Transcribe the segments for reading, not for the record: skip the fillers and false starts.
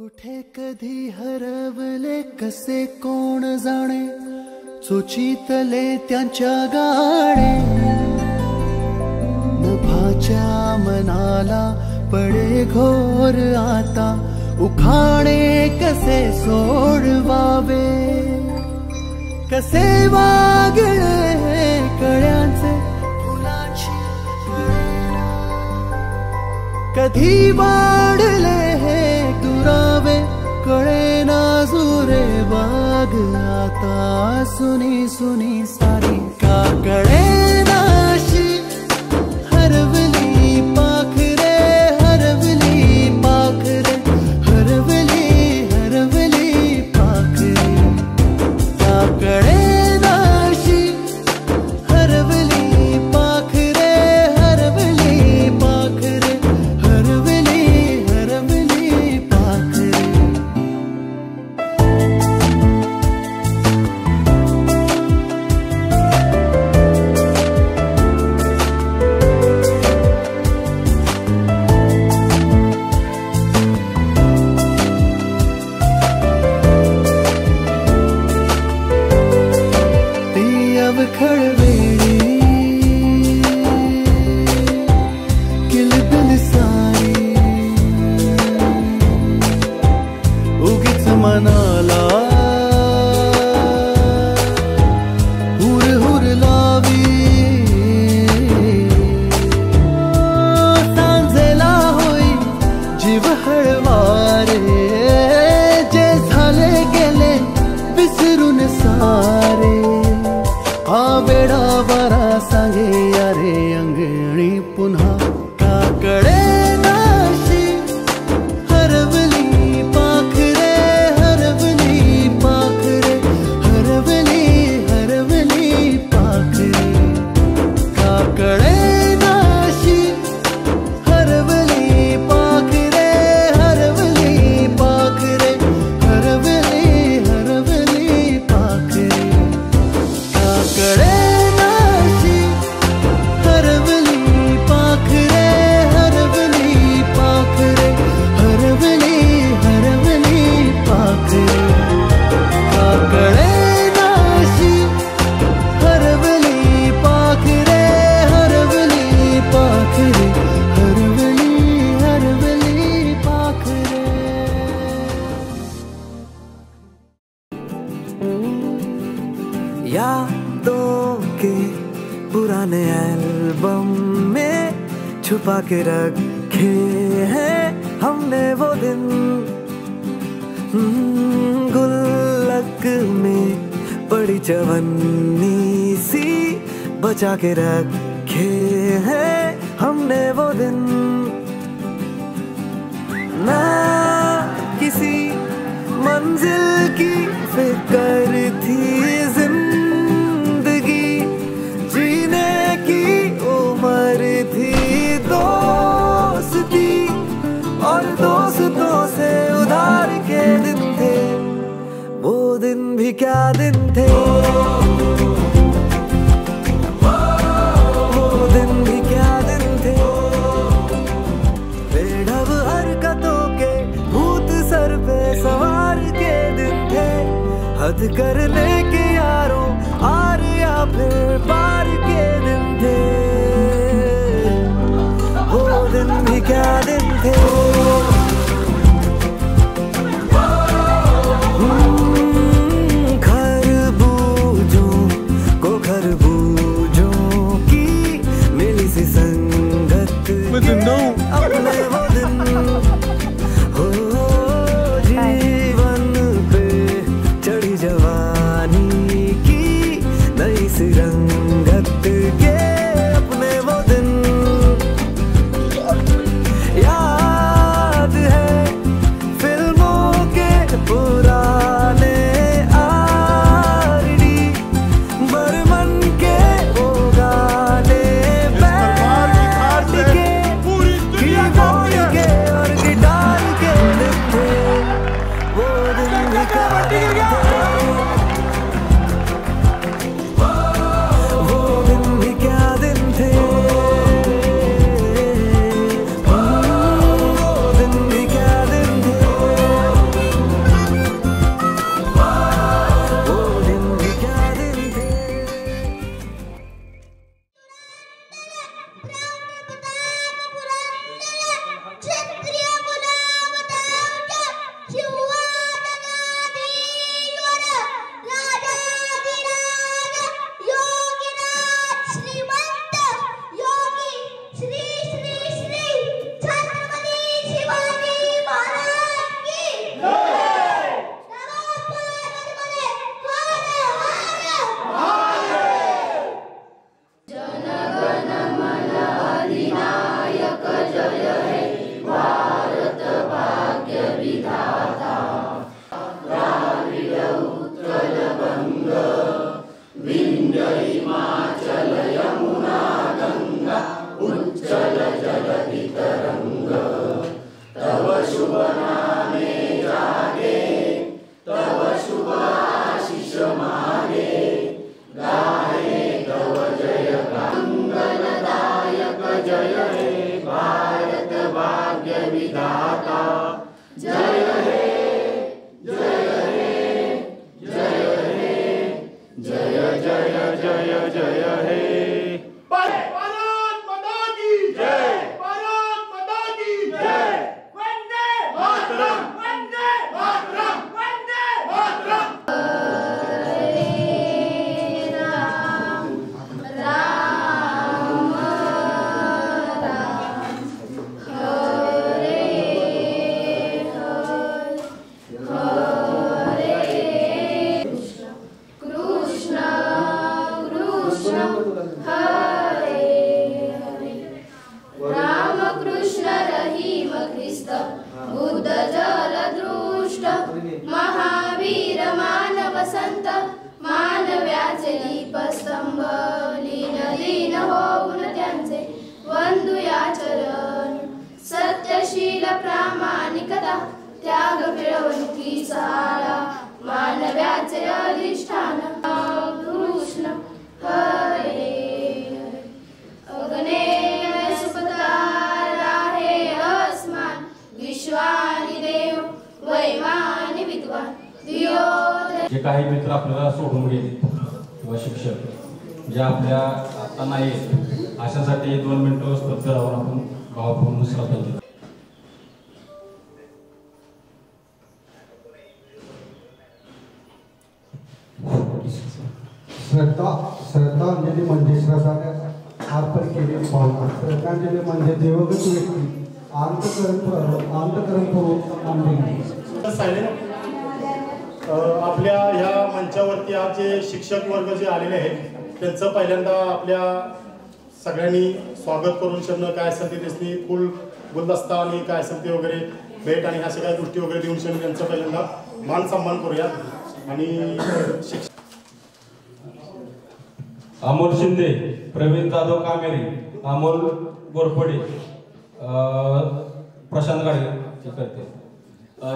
कुठे कधी हरवले कसे कोण जाणे, चोचीतले त्यांच्या गाणे. नभाच्या मनाला पडे घोर आता, उखाणे कसे सोडवावे. कसे वागळे कळ्यांचे फुलांची कळेना, कधी वाढले हे दुरावे कळेना जुरे बाग. आता सुनी सुनी सारी का कळेनाशी हरवली पाखरे, हरवली पाखरे, हरवली हरवली पाखरे. का कळेनाशी हरवली पाखरे, हरवली पाखरे, हरवली हरवली पाखरे. खळवेळी किलबिल सारी उगीच मनाला हुर हुर लावी. सांजेला होई जीव हळवारे, जे झाले गेले विसरून सारे. वेडा वारा सांगे यारे अंगणी पुन्हा. का कळेनाशी हरवली पाखरे, हरवली पाखरे, हरवली हरवली पाखरे. का कळेनाशी हरवली पाखरे, हरवली पाखरे, हरवली हरवली पाखरे. कळेनाशी हरवली पाखरे, हरवली पाखरे, हरवली हरवली पाखरे. कळेनाशी हरवली पाखरे, हरवली पाखरे, हरवली हरवली पाखरे. यादों के पुराने एल्बम में छुपा के रखे हैं हमने वो दिन. गुल्लक में पड़ी चवन्नी सी बचा के रखे हैं हमने वो दिन. ना किसी मंजिल की फिक्र थी, जिंदगी जीने की उम्र थी. दोस्ती और दोस्तों से उधार के दिन थे, वो दिन भी क्या दिन थे. वो दिन भी क्या दिन थे. बेढब हरकतों के भूत सर पे सवार के दिन थे. हद करने के यारों आर या फिर पार के दिन थे. वो दिन भी क्या दिन थे. खरबूजों को खरबूजों की मिली सी संगत अपने वो दिन. हो जीवन पे चढ़ी जवानी की नई सी रंगत के अपने वो दिन. याद है फिल्मों के पुराने आरडी, बर्मन के वो गाने बैठ के कीबोर्ड के और गिटार के जे काही मित्र आपल्याला सोडून गेले किंवा शिक्षक जे आपल्या आता नाही अशासाठी 2 मिनिटं स्तुत्यावर आपण भावपूर्ण श्रद्धा देतो. श्रद्धांजली म्हणजे श्रद्धाने अर्पण केलेली भावना. श्रद्धांजली म्हणजे देवगत व्यक्ती अंतकरणपूर्वक आपल्या ह्या मंचावरती आज जे शिक्षक वर्ग जे आलेले आहेत त्यांचं पहिल्यांदा आपल्या सगळ्यांनी स्वागत करून शब्द काय असेल ते त्यांनी फुल गुलदस्ता आणि काय असेल ते वगैरे भेट आणि ह्या सगळ्या गोष्टी वगैरे देऊन शब्द त्यांचं पहिल्यांदा मान सन्मान करूया. आणि अमोल शिंदे, प्रवीण जाधव कामेरी, अमोल गोरपडे, प्रशांत गाडगे करते.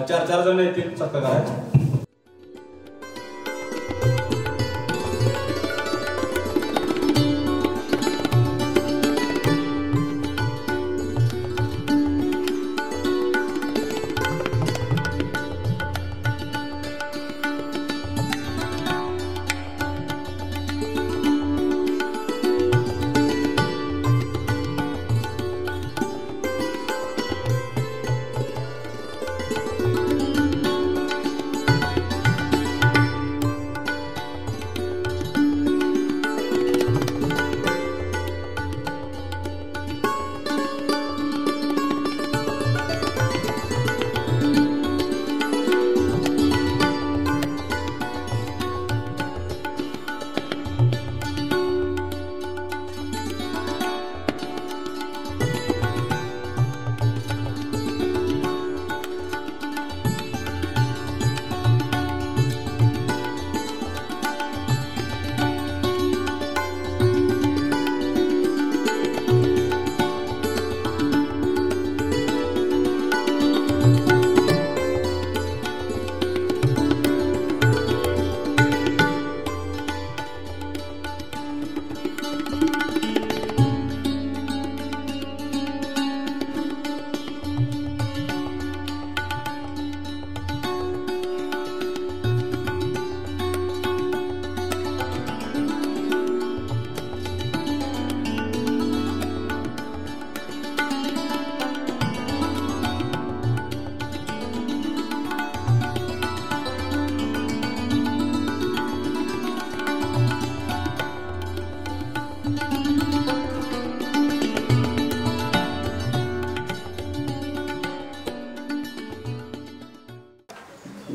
4 जण येतील चक्कर.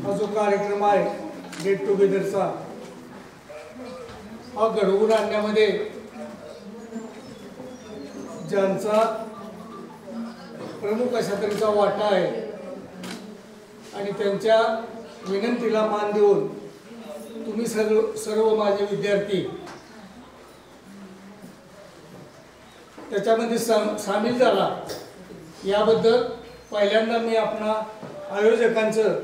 हा जो कार्यक्रम आहे गेट टुगेदरचा हा घडवून आणण्यामध्ये ज्यांचा प्रमुख अशा तऱ्हेचा वाटा आहे आणि त्यांच्या विनंतीला मान देऊन तुम्ही सर्व माझे विद्यार्थी त्याच्यामध्ये सामील झाला याबद्दल पहिल्यांदा मी आपणा आयोजकांचं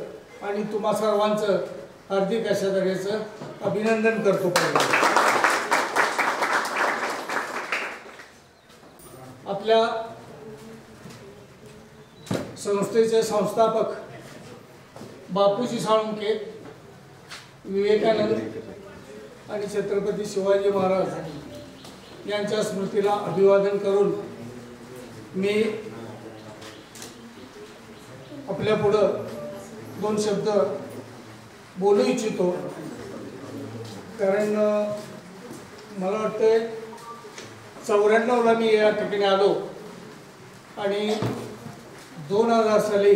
आणि तुम्हा सर्वांचं हार्दिक अशा तऱ्हेचं अभिनंदन करतो. आपल्या संस्थेचे संस्थापक बापूजी साळुंखे, विवेकानंद आणि छत्रपती शिवाजी महाराज यांच्या स्मृतीला अभिवादन करून मी आपल्या पुढं 2 शब्द बोलू इच्छितो. कारण मला वाटतं 94ला मी या ठिकाणी आलो आणि 2000 साली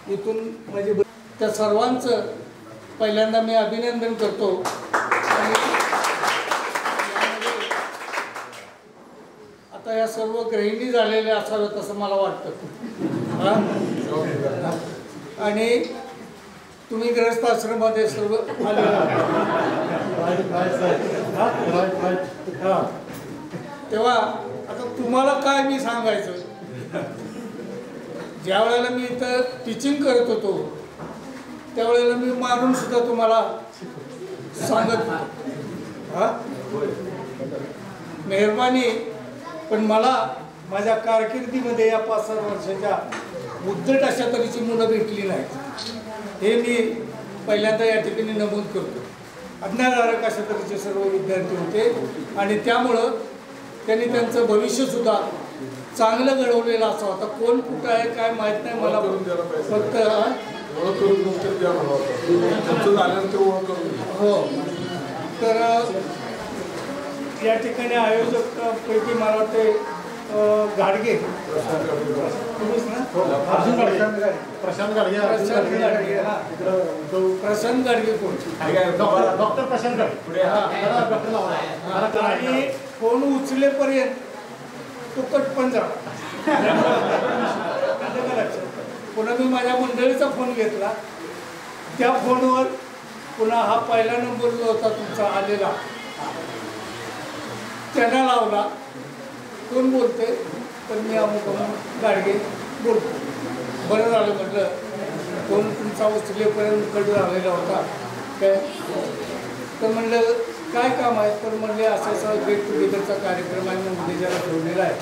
इथून म्हणजे त्या सर्वांचं पहिल्यांदा मी अभिनंदन करतो. आणि आता या सर्व गृहिणी झालेल्या असाव्यात असं मला वाटतं. आणि तुम्ही ग्रस्त आश्रमामध्ये सर्व तेव्हा आता तुम्हाला काय मी सांगायचं, ज्या वेळेला मी इथं टीचिंग करत होतो त्यावेळेला मी मारून सुद्धा तुम्हाला सांगत होतो. मेहरबानी, पण मला माझ्या कारकिर्दीमध्ये या 5-6 वर्षाच्या उद्धट अशा तऱ्हेची मुलं भेटली नाहीत. हे मी पहिल्यांदा या ठिकाणी नमूद करतो. अज्ञाधारक अशा तऱ्हेचे सर्व विद्यार्थी होते आणि त्यामुळं त्यांनी त्यांचं भविष्यसुद्धा चांगलं घडवलेलं असावं. आता कोण कुठं आहे काय माहीत नाही मला, फक्त हो. तर या ठिकाणी आयोजक पैकी मला वाटते गाडगे, प्रशांत गाडगे कोण, डॉक्टर प्रशांत गाडगे. आणि फोन उचलेपर्यंत तो कटपण झाला. पुन्हा मी माझ्या मंडळीचा फोन घेतला. त्या फोनवर पुन्हा हा पहिला नंबर जो होता तुमचा आलेला त्यांना लावला. कोण बोलते, तर मी अमुक गाडगे बोलतो. बरं झालं म्हटलं, फोन तुमचा उचलेपर्यंत कट झालेला होता काय. तर म्हणलं काय काम आहे, तर म्हणले असं असं गेट टुगेदरचा कार्यक्रम आहे म्हणून उद्याला ठेवलेला आहे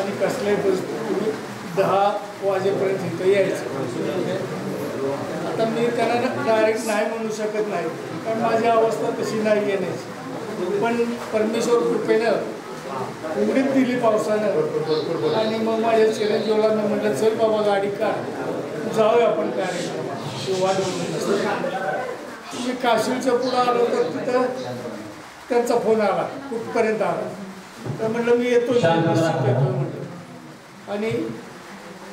आणि कसल्याही परिस्थितीत तुम्ही 10 वाजेपर्यंत इथं यायचं. आता मी त्यांना डायरेक्ट नाही म्हणू शकत नाही, कारण माझी अवस्था तशी नाही येण्याची. पण परमेश्वर कृपेनं उघडीत दिली पावसानं आणि मग माझ्या चिरंजीवला मी म्हटलं चल बाबा गाडी काढ जाऊया आपण कार्यक्रम वाढवून. मी काशीच्या पुढं आलो तर तिथं त्यांचा फोन आला, कुठपर्यंत आला. तर म्हटलं मी येतो म्हटलं. आणि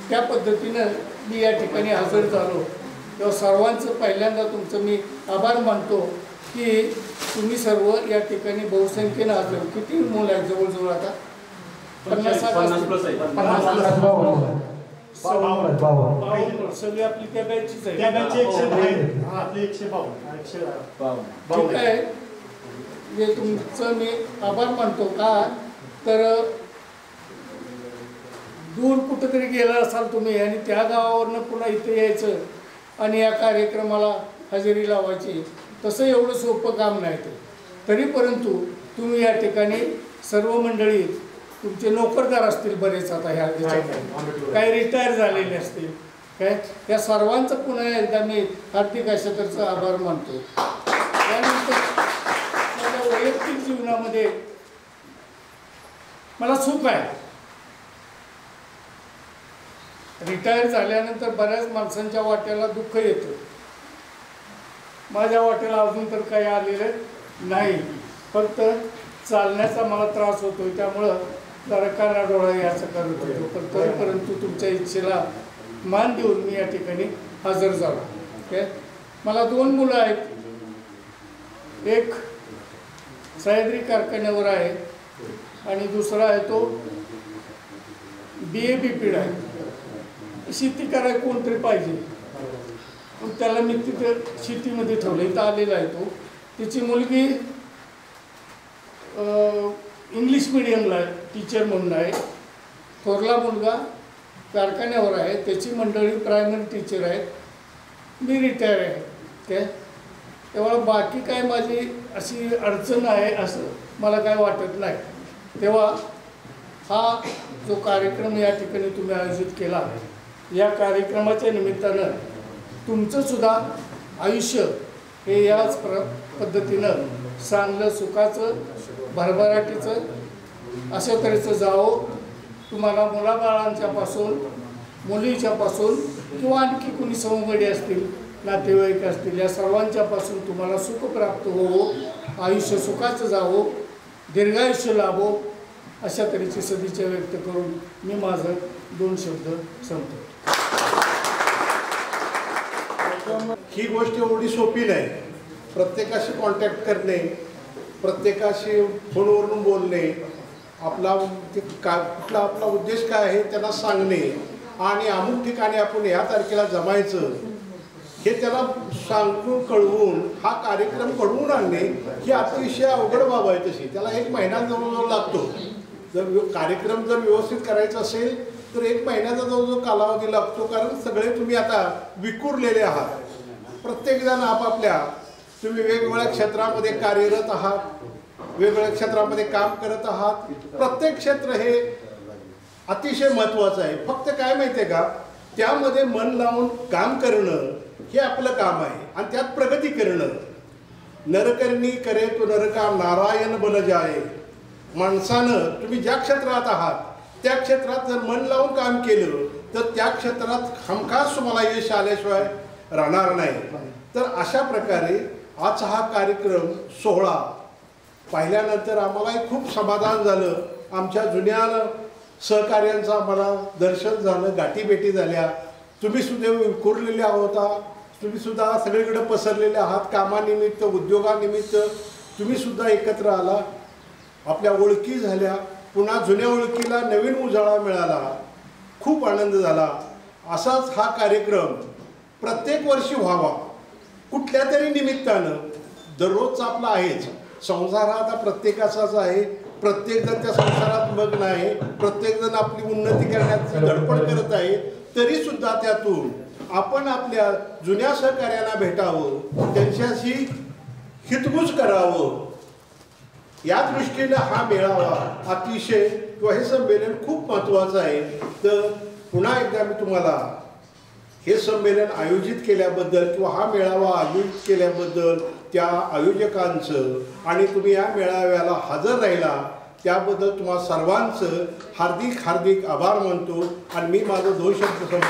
त्या पद्धतीनं मी या ठिकाणी हजर झालो. तेव्हा सर्वांचं पहिल्यांदा तुमचं मी आभार मानतो की तुम्ही सर्व या ठिकाणी बहुसंख्येनं हजर. किती मुलं आहेत जवळजवळ आता 50 सगळी आपली त्या बॅचचीच आहे. ठीक आहे. जे तुमचं मी आभार मानतो का, तर दूर कुठंतरी गेला असाल तुम्ही आणि त्या गावावरनं पुन्हा इथे यायचं आणि या कार्यक्रमाला हजेरी लावायची, तसं एवढं सोपं काम नाही ते. तरी परंतु तुम्ही या ठिकाणी सर्व मंडळी, तुमचे नोकरदार असतील बरेच आता ह्या काही रिटायर झालेले असतील काय, या सर्वांचं पुन्हा एकदा मी हार्दिक अशा तऱ्हेचा आभार मानतो. त्यानंतर माझ्या वैयक्तिक जीवनामध्ये मला सुख आहे. रिटायर झाल्यानंतर बऱ्याच माणसांच्या वाट्याला दुःख येतं. माझ्या वाट्याला अजून तर काही आलेलं नाही, फक्त चालण्याचा मला त्रास होतो, त्यामुळं जरा कानाडोळा याचं करत होतो. पण तरीपरंतु तुमच्या इच्छेला मान देऊन मी या ठिकाणी हजर झालो. ओके. मला 2 मुलं आहेत. एक सह्याद्री कारखान्यावर आहे आणि दुसरा आहे तो BA BPED आहे. शेती करायला कोणतरी पाहिजे, पण त्याला मी तिथे शेतीमध्ये ठेवलं. इथं आलेला आहे तो. तिची मुलगी इंग्लिश मिडियमला टीचर म्हणून आहे. थोरला मुलगा कारखान्यावर आहे, त्याची मंडळी प्रायमरी टीचर आहेत, मी रिटायर आहे काय. तेव्हा बाकी काय माझी अशी अडचण आहे असं मला काय वाटत नाही. तेव्हा हा जो कार्यक्रम या ठिकाणी तुम्ही आयोजित केला, या कार्यक्रमाच्या निमित्तानं तुमचंसुद्धा आयुष्य हे याच पद्धतीनं चांगलं सुखाचं भरभराटीचं अशा तऱ्हेचं जावं. तुम्हाला मुलाबाळांच्यापासून मुलीच्यापासून किंवा आणखी कोणी सवंगडी असतील, नातेवाईक असतील, या सर्वांच्यापासून तुम्हाला सुख प्राप्त होवो, आयुष्य सुखाचं जावो, दीर्घायुष्य लाभो, अशा तऱ्हेची सदिच्छा व्यक्त करून मी माझं 2 शब्द संपतो. ही गोष्ट एवढी सोपी नाही. प्रत्येकाशी कॉन्टॅक्ट करणे, प्रत्येकाशी फोनवरून बोलणे, आपला कुठला आपला उद्देश काय आहे त्यांना सांगणे आणि अमुक ठिकाणी आपण ह्या तारखेला जमायचं हे त्याला सांगून कळवून हा कार्यक्रम घडवून आणणे ही अतिशय अवघड बाब आहे. तशी त्याला 1 महिना जवळजवळ लागतो. जर कार्यक्रम जर व्यवस्थित करायचा असेल तर 1 महिन्याचा जवळजवळ कालावधी लागतो. कारण सगळे तुम्ही आता विखुरलेले आहात. प्रत्येकजण आपापल्या तुम्ही वेगवेगळ्या क्षेत्रामध्ये कार्यरत आहात, वेगवेगळ्या क्षेत्रामध्ये काम करत आहात. प्रत्येक क्षेत्र हे अतिशय महत्त्वाचं आहे. फक्त काय माहिती आहे का, त्यामध्ये मन लावून काम करणं हे आपलं काम आहे आणि त्यात प्रगती करणं. नरकर्णी करे तो नरकाम नारायण बल जाये. माणसानं तुम्ही ज्या क्षेत्रात आहात त्या क्षेत्रात जर मन लावून काम केलं तर त्या क्षेत्रात हमखास तुम्हाला यश आल्याशिवाय राहणार नाही. तर अशा प्रकारे आजचा हा कार्यक्रम सोहळा पाहिल्यानंतर आम्हालाही खूप समाधान झालं. आमच्या जुन्या सहकार्यांचं आम्हाला दर्शन झालं, गाठीभेटी झाल्या. तुम्ही सुद्धा विखुरलेले होता, तुम्ही सुद्धा सगळीकडे पसरलेले आहात. कामानिमित्त, उद्योगानिमित्त तुम्ही सुद्धा एकत्र आला, आपल्या ओळखी झाल्या, पुन्हा जुन्या ओळखीला नवीन उजाळा मिळाला. खूप आनंद झाला. असाच हा कार्यक्रम प्रत्येक वर्षी व्हावा, कुठल्या तरी निमित्तानं. दररोजचा आपला आहेच. संसार हा आता प्रत्येकाचाच आहे. प्रत्येकजण त्या संसारात मग्न आहे, प्रत्येकजण आपली उन्नती करण्याची धडपड करत आहे. तरीसुद्धा त्यातून आपण आपल्या जुन्या सहकार्यांना भेटावं, त्यांच्याशी हितगुज करावं. या दृष्टीने हा मेळावा अतिशय किंवा हे संमेलन खूप महत्त्वाचं आहे. तर पुन्हा एकदा मी तुम्हाला हे संमेलन आयोजित केल्याबद्दल किंवा हा मेळावा आयोजित केल्याबद्दल त्या आयोजकांचं आणि तुम्ही या मेळाव्याला हजर राहिला त्याबद्दल तुम्हा सर्वांचं हार्दिक हार्दिक आभार मानतो आणि मी माझं 2 शब्द संपवतो.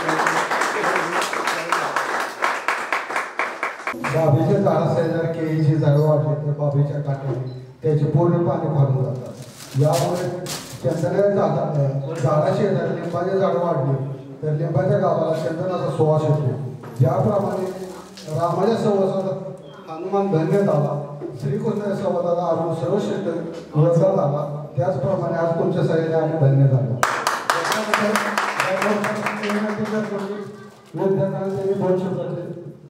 बाबीच्या झाडाचे जर केळीची झाडं वाढली तर बाबीच्या काठाने त्याचे पूर्ण पाणी फाडून जातात. यामुळे झाडा शेजारी लिंबाचे झाडं वाढली तर लिंबाच्या गावाला चंदनाचा सुवास येतो. ज्याप्रमाणे रामाच्या संवादात हनुमान धन्य झाला, श्रीकृष्ण संवादाला अरुण सर्वश्रेष्ठ वरदान झाला, त्याचप्रमाणे आज तुमच्या सगळ्यांनी आम्ही धन्य झालो.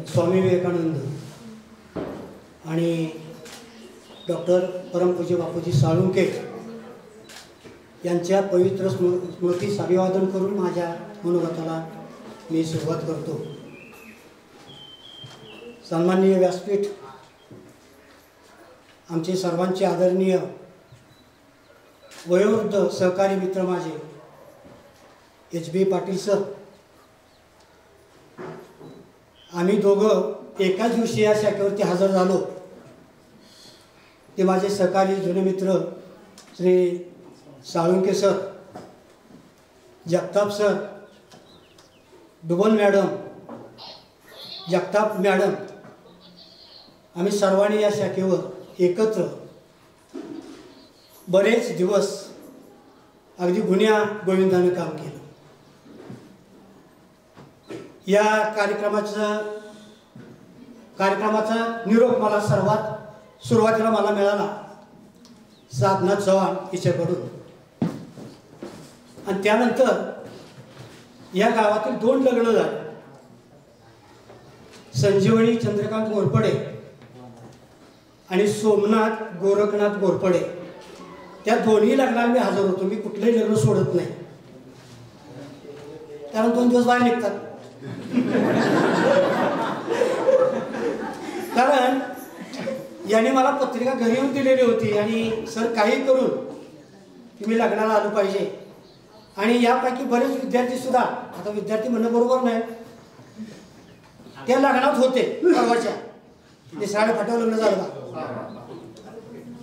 स्वामी विवेकानंद आणि डॉक्टर परमपूज्य बापूजी साळुंके यांच्या पवित्र स्मृतीस अभिवादन करून माझ्या मनोगताला मी सुरुवात करतो. सन्माननीय व्यासपीठ, आमचे सर्वांचे आदरणीय वयोवृद्ध सहकारी मित्र माझे HB पाटील सर, आम्ही दोघं एकाच दिवशी या शाखेवरती हजर झालो. ते माझे सहकारी जुने मित्र श्री साळुंके सर, जगताप सर, डुबल मॅडम, जगताप मॅडम, आम्ही सर्वांनी या शाखेवर एकत्र बरेच दिवस अगदी गुन्ह्या गोविंदानं काम केलं. या कार्यक्रमाचा निरोप मला सुरुवातीला मला मिळाला साधना चव्हाण हिच्याकडून आणि त्यानंतर या गावातील 2 लग्न झाले. संजीवनी चंद्रकांत घोरपडे आणि सोमनाथ गोरखनाथ घोरपडे, त्या दोन्ही लग्नाला मी हजर होतो. मी कुठलंही लग्न सोडत नाही. कारण 2 दिवस बाहेर निघतात. कारण याने मला पत्रिका घरी येऊन दिलेली होती आणि सर काही करून तुम्ही लग्नाला आलं पाहिजे. आणि यापैकी बरेच विद्यार्थी सुद्धा, आता विद्यार्थी म्हणणं बरोबर नाही, त्या लग्नात होते परवाच्या निसराडे फाट्यावर लग्न झालं का,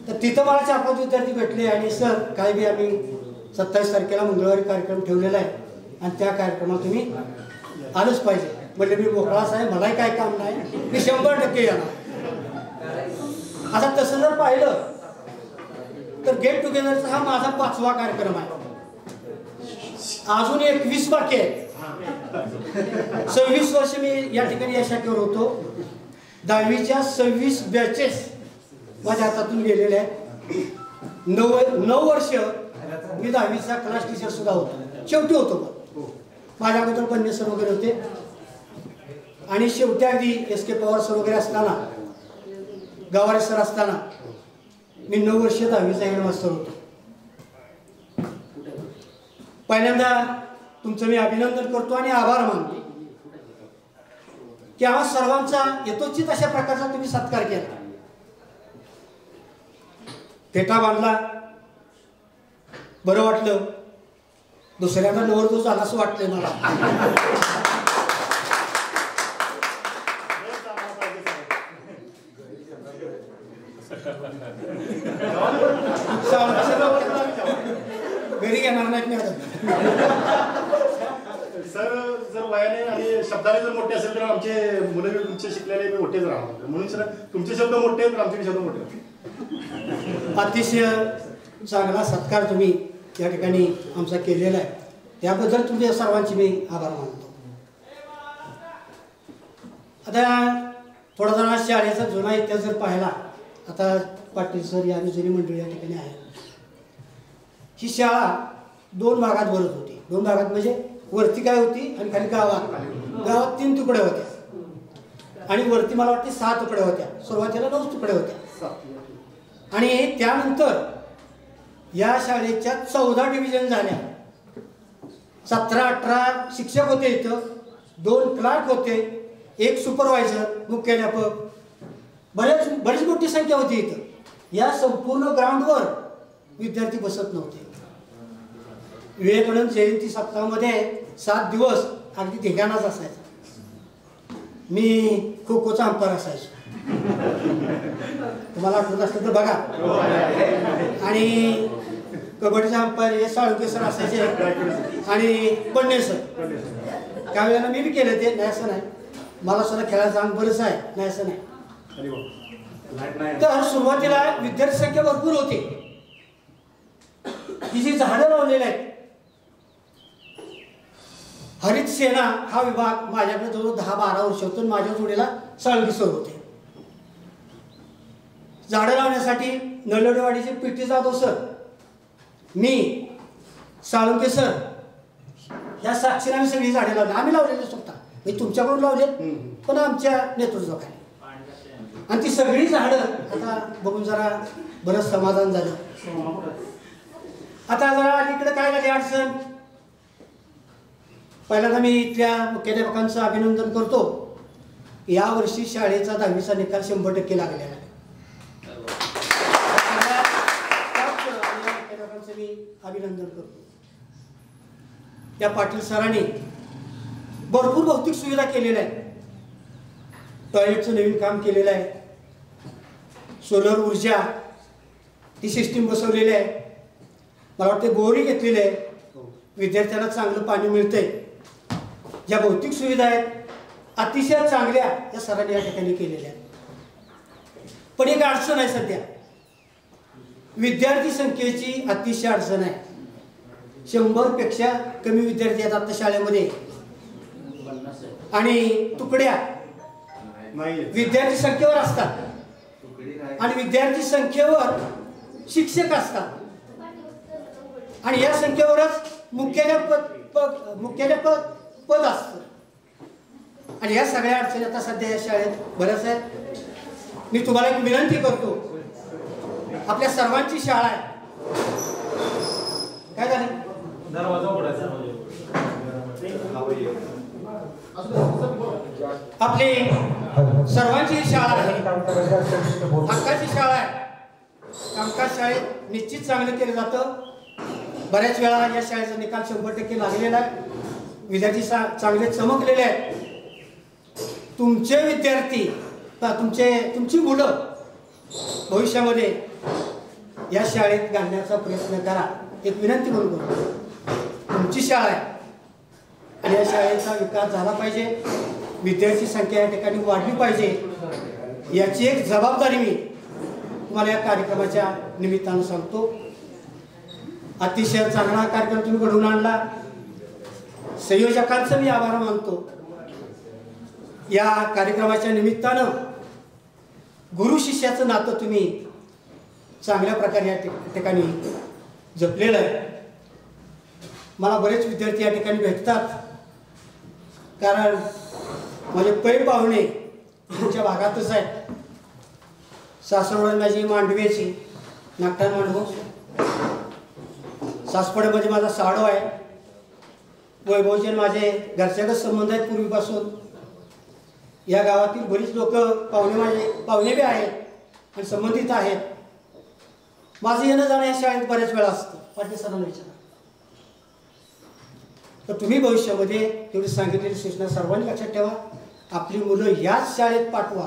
तर तिथं मला 4-5 विद्यार्थी भेटले आणि सर काय बी आम्ही 27 तारखेला मंगळवारी कार्यक्रम ठेवलेला आहे आणि त्या कार्यक्रमात तुम्ही आलंच पाहिजे. म्हणजे मी मोकळाच आहे, मलाही काय काम नाही, मी 100% येणार. आता तसं जर पाहिलं तर गेट टुगेदरचा हा माझा 5वा कार्यक्रम आहे. अजून 21 बाकी आहे. 26 वर्ष मी या ठिकाणी या शाखेवर होतो. 10वीच्या 26 बॅचेस माझ्या हातातून गेलेले आहेत. 9 वर्ष मी 10वीचा क्लास टीचर सुद्धा होतो, शेवटी होतो. माझ्या अगोदर बन्ने सर वगैरे होते आणि शेवटी अगदी SK पवार सर वगैरे असताना, गावारे सर असताना मी 9 वर्ष 10वीचा हेडमास्टर होतो. पहिल्यांदा तुमचं मी अभिनंदन करतो आणि आभार मानतो की आम्हा सर्वांचा यथोचित अशा प्रकारचा तुम्ही सत्कार केला, फेटा बांधला, बरं वाटलं. दुसऱ्यांदा नवरदेव झाला असं वाटतंय मला. घरी घेणार नाहीत मॅडम. सर जर वयाने आणि शब्दाने जर मोठे असेल तर आमचे मुलं तुमचे शिकलेले मोठेच राहणार. म्हणून सर तुमचे शब्द मोठे आहेत, आमचे शब्द मोठे आहेत. अतिशय चांगला सत्कार तुम्ही या ठिकाणी आमचा केलेला आहे, त्याबद्दल तुमच्या सर्वांची मी आभार मानतो. आता थोडा जरा शाळेचा जुना इतिहास जर पाहिला, आता पाटील सर या जुनी मंडळी या ठिकाणी आहे. ही शाळा 2 भागात भरत होती. 2 भागात म्हणजे वरती काय होती आणि खाली गावात 3 तुकड्या होत्या आणि वरती मला वाटते 6 तुकड्या होत्या. सुरुवातीला 9 तुकड्या होत्या आणि त्यानंतर या शाळेच्या 14 डिव्हिजन झाल्या. 17-18 शिक्षक होते इथं, 2 क्लार्क होते, 1 सुपरवायझर, मुख्याध्यापक, बरीच मोठी संख्या होती इथं. या संपूर्ण ग्राउंडवर विद्यार्थी बसत नव्हते. विवेकानंद जयंती सप्ताहामध्ये 7 दिवस अगदी धिंगाणाच असायचा. मी खो खोचा अंपायर असायचो, तुम्हाला आठवत असलं तर बघा. आणि कबड्डीचा अंपायर हे साळुंके सर असायचे आणि बन्ने सर. काही वेळेला मी बी केलं ते, नाही असं नाही, मला सुद्धा खेळायचं अंग बरंच आहे, नाही असं नाही. तर सुरुवातीला विद्यार्थी संख्या भरपूर होती. ही जी झाडं लावलेली आहेत, हरित सेना हा विभाग माझ्याकडे जवळ 10-12 वर्ष होतो. माझ्या जोडीला साळुंके सर होते. झाडं लावण्यासाठी नलवडेवाडीचे PT जाधव सर, मी, साळुंके सर या साक्षीने आम्ही सगळी झाडे लावली. आम्ही लावलेले स्वतः, म्हणजे तुमच्याकडून लावले पण आमच्या नेतृत्वाखाली. आणि ती सगळी झाडं आता बघून जरा बरंच समाधान झालं. आता जरा अलीकडे काय झाली अडचण. पहिल्यांदा मी इथल्या मुख्याध्यापकांचं अभिनंदन करतो. यावर्षी शाळेचा 10वीचा निकाल 100% लागलेला आहे. मुख्याध्यापकांचं मी अभिनंदन करतो. या पाटील सरांनी भरपूर भौतिक सुविधा केलेल्या आहेत. टॉयलेटचं नवीन काम केलेलं आहे, सोलर ऊर्जा ती सिस्टीम बसवलेली आहे. मला वाटते बोरी घेतलेली आहे, विद्यार्थ्यांना चांगलं पाणी मिळतंय. ज्या भौतिक सुविधा आहेत अतिशय चांगल्या या सरांनी या ठिकाणी केलेल्या आहेत. पण एक अडचण आहे सध्या, विद्यार्थी संख्येची अतिशय अडचण आहे. 100 पेक्षा कमी विद्यार्थी आहेत आता शाळेमध्ये आणि तुकड्या विद्यार्थी संख्येवर असतात आणि विद्यार्थी संख्येवर शिक्षक असतात आणि या संख्येवरच मुख्याध्यापक पद असतं. आणि या सगळ्या अडचणी आता सध्या या शाळेत बऱ्याच आहेत. मी तुम्हाला एक विनंती करतो, आपल्या सर्वांची शाळा आहे. काय झालं, दरवाजा उघडायचा. आपली सर्वांची शाळा आहे, हक्काची शाळा आहे. कामकाज शाळेत निश्चित चांगलं केलं जातं. बऱ्याच वेळा या शाळेचा निकाल 100% लागलेला आहे. विद्यार्थी चांगले चमकलेले आहेत. तुमचे विद्यार्थी तुमची मुलं भविष्यामध्ये या शाळेत घालण्याचा प्रयत्न करा, एक विनंती म्हणून करतो. तुमची शाळा आहे आणि या शाळेचा विकास झाला पाहिजे. विद्यार्थी संख्या या ठिकाणी वाढली पाहिजे. याची एक जबाबदारी मी तुम्हाला या कार्यक्रमाच्या निमित्तानं सांगतो. अतिशय चांगला कार्यक्रम तुम्ही घडवून आणला. संयोजकांचं मी आभार मानतो. या कार्यक्रमाच्या निमित्तानं गुरु शिष्याचं नातं तुम्ही चांगल्या प्रकारे या ठिकाणी जपलेलं आहे. मला बरेच विद्यार्थी या ठिकाणी भेटतात, कारण माझे पै पाहुणे तुमच्या भागातच आहेत. सासवड माझी मांडव्याची नागठाण मांडव, सासपडेमध्ये माझा साडो आहे. वैभवजन माझे घरच्यागत संबंध आहेत पूर्वीपासून. या गावातील बरीच लोक पाहुणे बी आहेत आणि संबंधित आहेत. माझं येणं जाणं या शाळेत बऱ्याच वेळा असतं. पाटील सरांना विचारा. तर तुम्ही भविष्यामध्ये एवढी सांगितलेली सूचना सर्वांनी लक्षात ठेवा. आपली मुलं याच शाळेत पाठवा.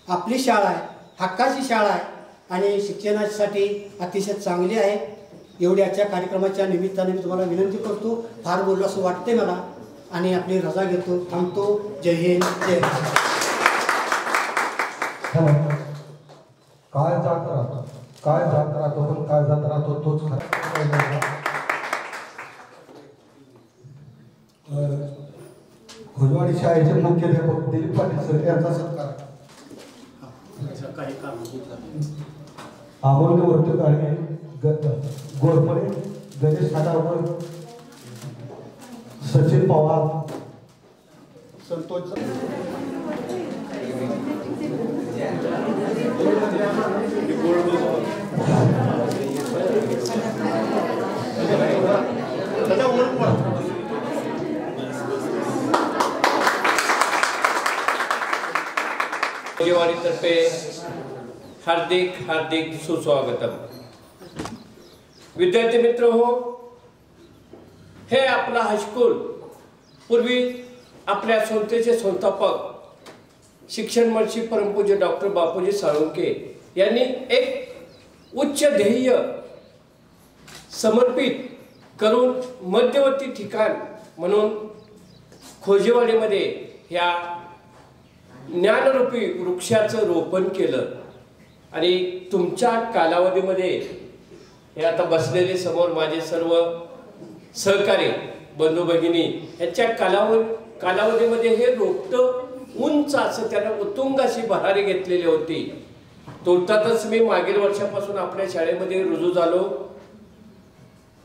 आपली शाळा आहे, हक्काची शाळा आहे आणि शिक्षणासाठी अतिशय चांगली आहे. एवढी आजच्या कार्यक्रमाच्या निमित्ताने मी तुम्हाला विनंती करतो. फार बोललो असं वाटतंय मला आणि आपली रजा घेतो, थांबतो. जय हिंद, जय काय जात राहतो, काय जात राहतो, पण काय जात राहतो तोच खरा. खुजवाडी शाळेचे मुख्याध्यापक दिलीप पाटील सर यांचा सत्कार. अमोल वर्तुकाळे, गोरपडे, गणेश खाडावकर, सचिन पवार, संतोष तर्फे हार्दिक हार्दिक सुस्वागतम. विद्यार्थी मित्र हो, हे आपला हायस्कूल पूर्वी आपल्या संस्थेचे संस्थापक शिक्षण मंत्री परमपूज्य डॉक्टर बापूजी साळुंखे यांनी एक उच्च ध्येय समर्पित करून मध्यवर्ती ठिकाण म्हणून खोजेवाडीमध्ये ह्या ज्ञानरूपी वृक्षाचं रोपण केलं. आणि तुमच्या कालावधीमध्ये हे आता बसलेले समोर माझे सर्व सहकारी बंधू भगिनी यांच्या कालावधीमध्ये हे रोपटं उंच असं त्यांना उत्तुंग अशी बहारी घेतलेली होती. तोटातच मी मागील वर्षापासून आपल्या शाळेमध्ये रुजू झालो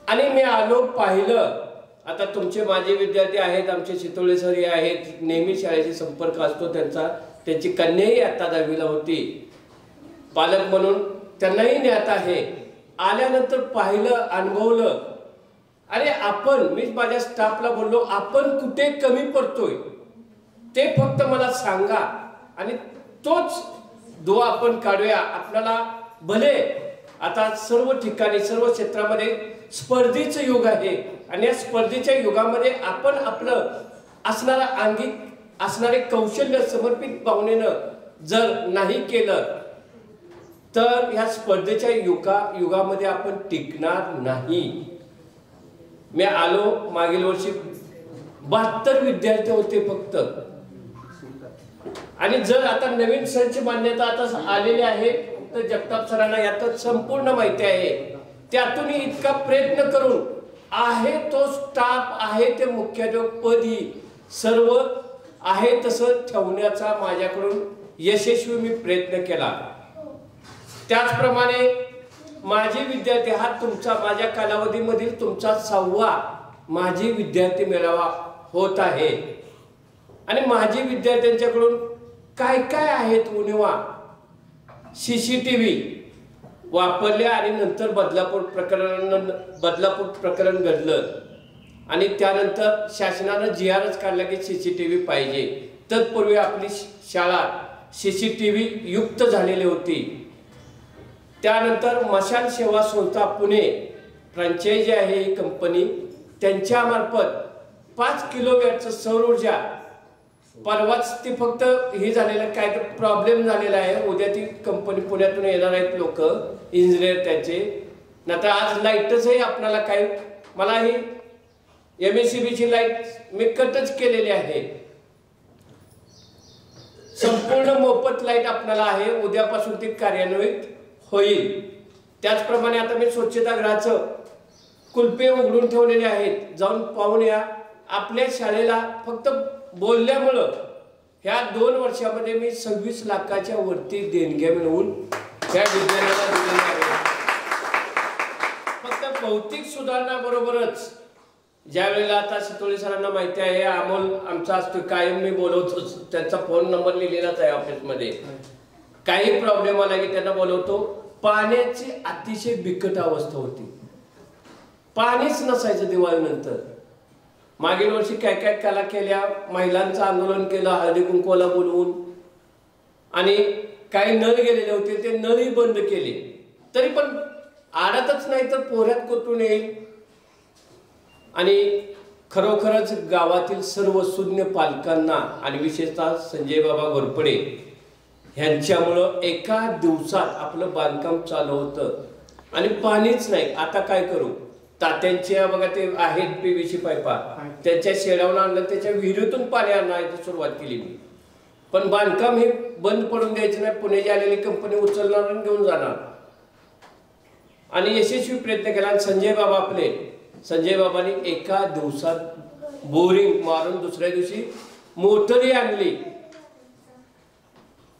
आणि मी आलो, पाहिलं. आता तुमचे माझे विद्यार्थी आहेत, आमचे चितोळे सर हे आहेत, नेहमी शाळेशी संपर्क असतो त्यांचा. त्यांची कन्याही आता 10वीला होती. पालक म्हणून त्यांनाही ज्ञात आहे. आल्यानंतर पाहिलं, अनुभवलं. अरे आपण, मी माझ्या स्टाफला बोललो, आपण कुठे कमी पडतोय ते फक्त मला सांगा आणि तोच दुवा आपण काढूया. आपल्याला भले आता सर्व ठिकाणी सर्व क्षेत्रामध्ये स्पर्धेचं युग आहे आणि या स्पर्धेच्या युगामध्ये आपण आपलं असणारे कौशल्य समर्पित भावनेनं जर नाही केलं तर ह्या स्पर्धेच्या युगामध्ये आपण टिकणार नाही. मी आलो, मागील वर्षी 72 विद्यार्थी होते फक्त. आणि जर आता नवीन संच मान्यता आता आलेली आहे तर जगताप सरांना यातच संपूर्ण माहिती आहे. त्यातूनही इतका प्रयत्न करून आहे तो स्टाफ आहे ते मुख्याध्यापकपदी सर्व आहे तसं ठेवण्याचा माझ्याकडून यशस्वी मी प्रयत्न केला. त्याचप्रमाणे माझे विद्यार्थी हा तुमचा माझ्या कालावधीमधील तुमचा 6वा माझी विद्यार्थी मेळावा होत आहे. आणि माझी विद्यार्थ्यांच्याकडून काय काय आहेत उणिवा CCTV वापरल्या आणि नंतर बदलापूर प्रकरण घडलं आणि त्यानंतर शासनानं GRच काढला की CCTV पाहिजे. तत्पूर्वी आपली शाळा CCTV युक्त झालेली होती. त्यानंतर मशाल सेवा संस्था पुणे फ्रँचायझी आहे ही कंपनी, त्यांच्यामार्फत 5 किलोवॅटचं सौर ऊर्जा परवाच ती फक्त हे झालेलं काय तर प्रॉब्लेम झालेला आहे. उद्या ती कंपनी पुण्यातून येणार आहेत लोक इंजिनियर त्याचे. नंतर आज लाईटच आहे आपल्याला काय, मला ही MSCBची लाईट मी कटच केलेली आहे. संपूर्ण मोफत लाईट आपल्याला आहे. उद्यापासून ती कार्यान्वित होईल. त्याचप्रमाणे आता मी स्वच्छतागृहाचं कुलपे उघडून ठेवलेले आहेत, जाऊन पाहून या. आपल्या शाळेला फक्त बोलल्यामुळं ह्या 2 वर्षामध्ये मी 26 लाखाच्या वरती देणग्या मिळवून त्या विद्यालयाला दिलेल्या आहेत. फक्त भौतिक सुधारणा बरोबरच ज्या वेळेला आता शितोळे सरांना माहिती आहे, अमोल आमचा असतो कायम, मी बोलवतो, त्यांचा फोन नंबर लिहिलेलाच आहे ऑफिसमध्ये. काही प्रॉब्लेम आला की त्यांना बोलवतो. पाण्याची अतिशय बिकट अवस्था होती, पाणीच नसायचं दिवाळीनंतर. मागील वर्षी काय काय कला केल्या, महिलांचं आंदोलन केलं, हळदी कुंकवाला बोलवून, आणि काही नळ गेलेले होते ते नळही बंद केले. तरी पण आडतच नाही तर पोऱ्यात कुठून येईल. आणि खरोखरच गावातील सर्व सुज्ञ पालकांना आणि विशेषतः संजय बाबा घोरपडे ह्यांच्यामुळं एका दिवसात आपलं बांधकाम चालू होतं आणि पाणीच नाही. आता काय करू, तात्यांच्या बघा ते आहेत PVC पाईपा, त्यांच्या शेडावून आणलं, त्याच्या विहिरीतून पाणी आणायची सुरुवात केली मी. पण बांधकाम हे बंद पडून द्यायचं नाही, पुण्याची आलेली कंपनी उचलणार आणि घेऊन जाणार. आणि यशस्वी प्रयत्न केला. संजय बाबांनी एका दिवसात बोरिंग मारून दुसऱ्या दिवशी मोटरही आणली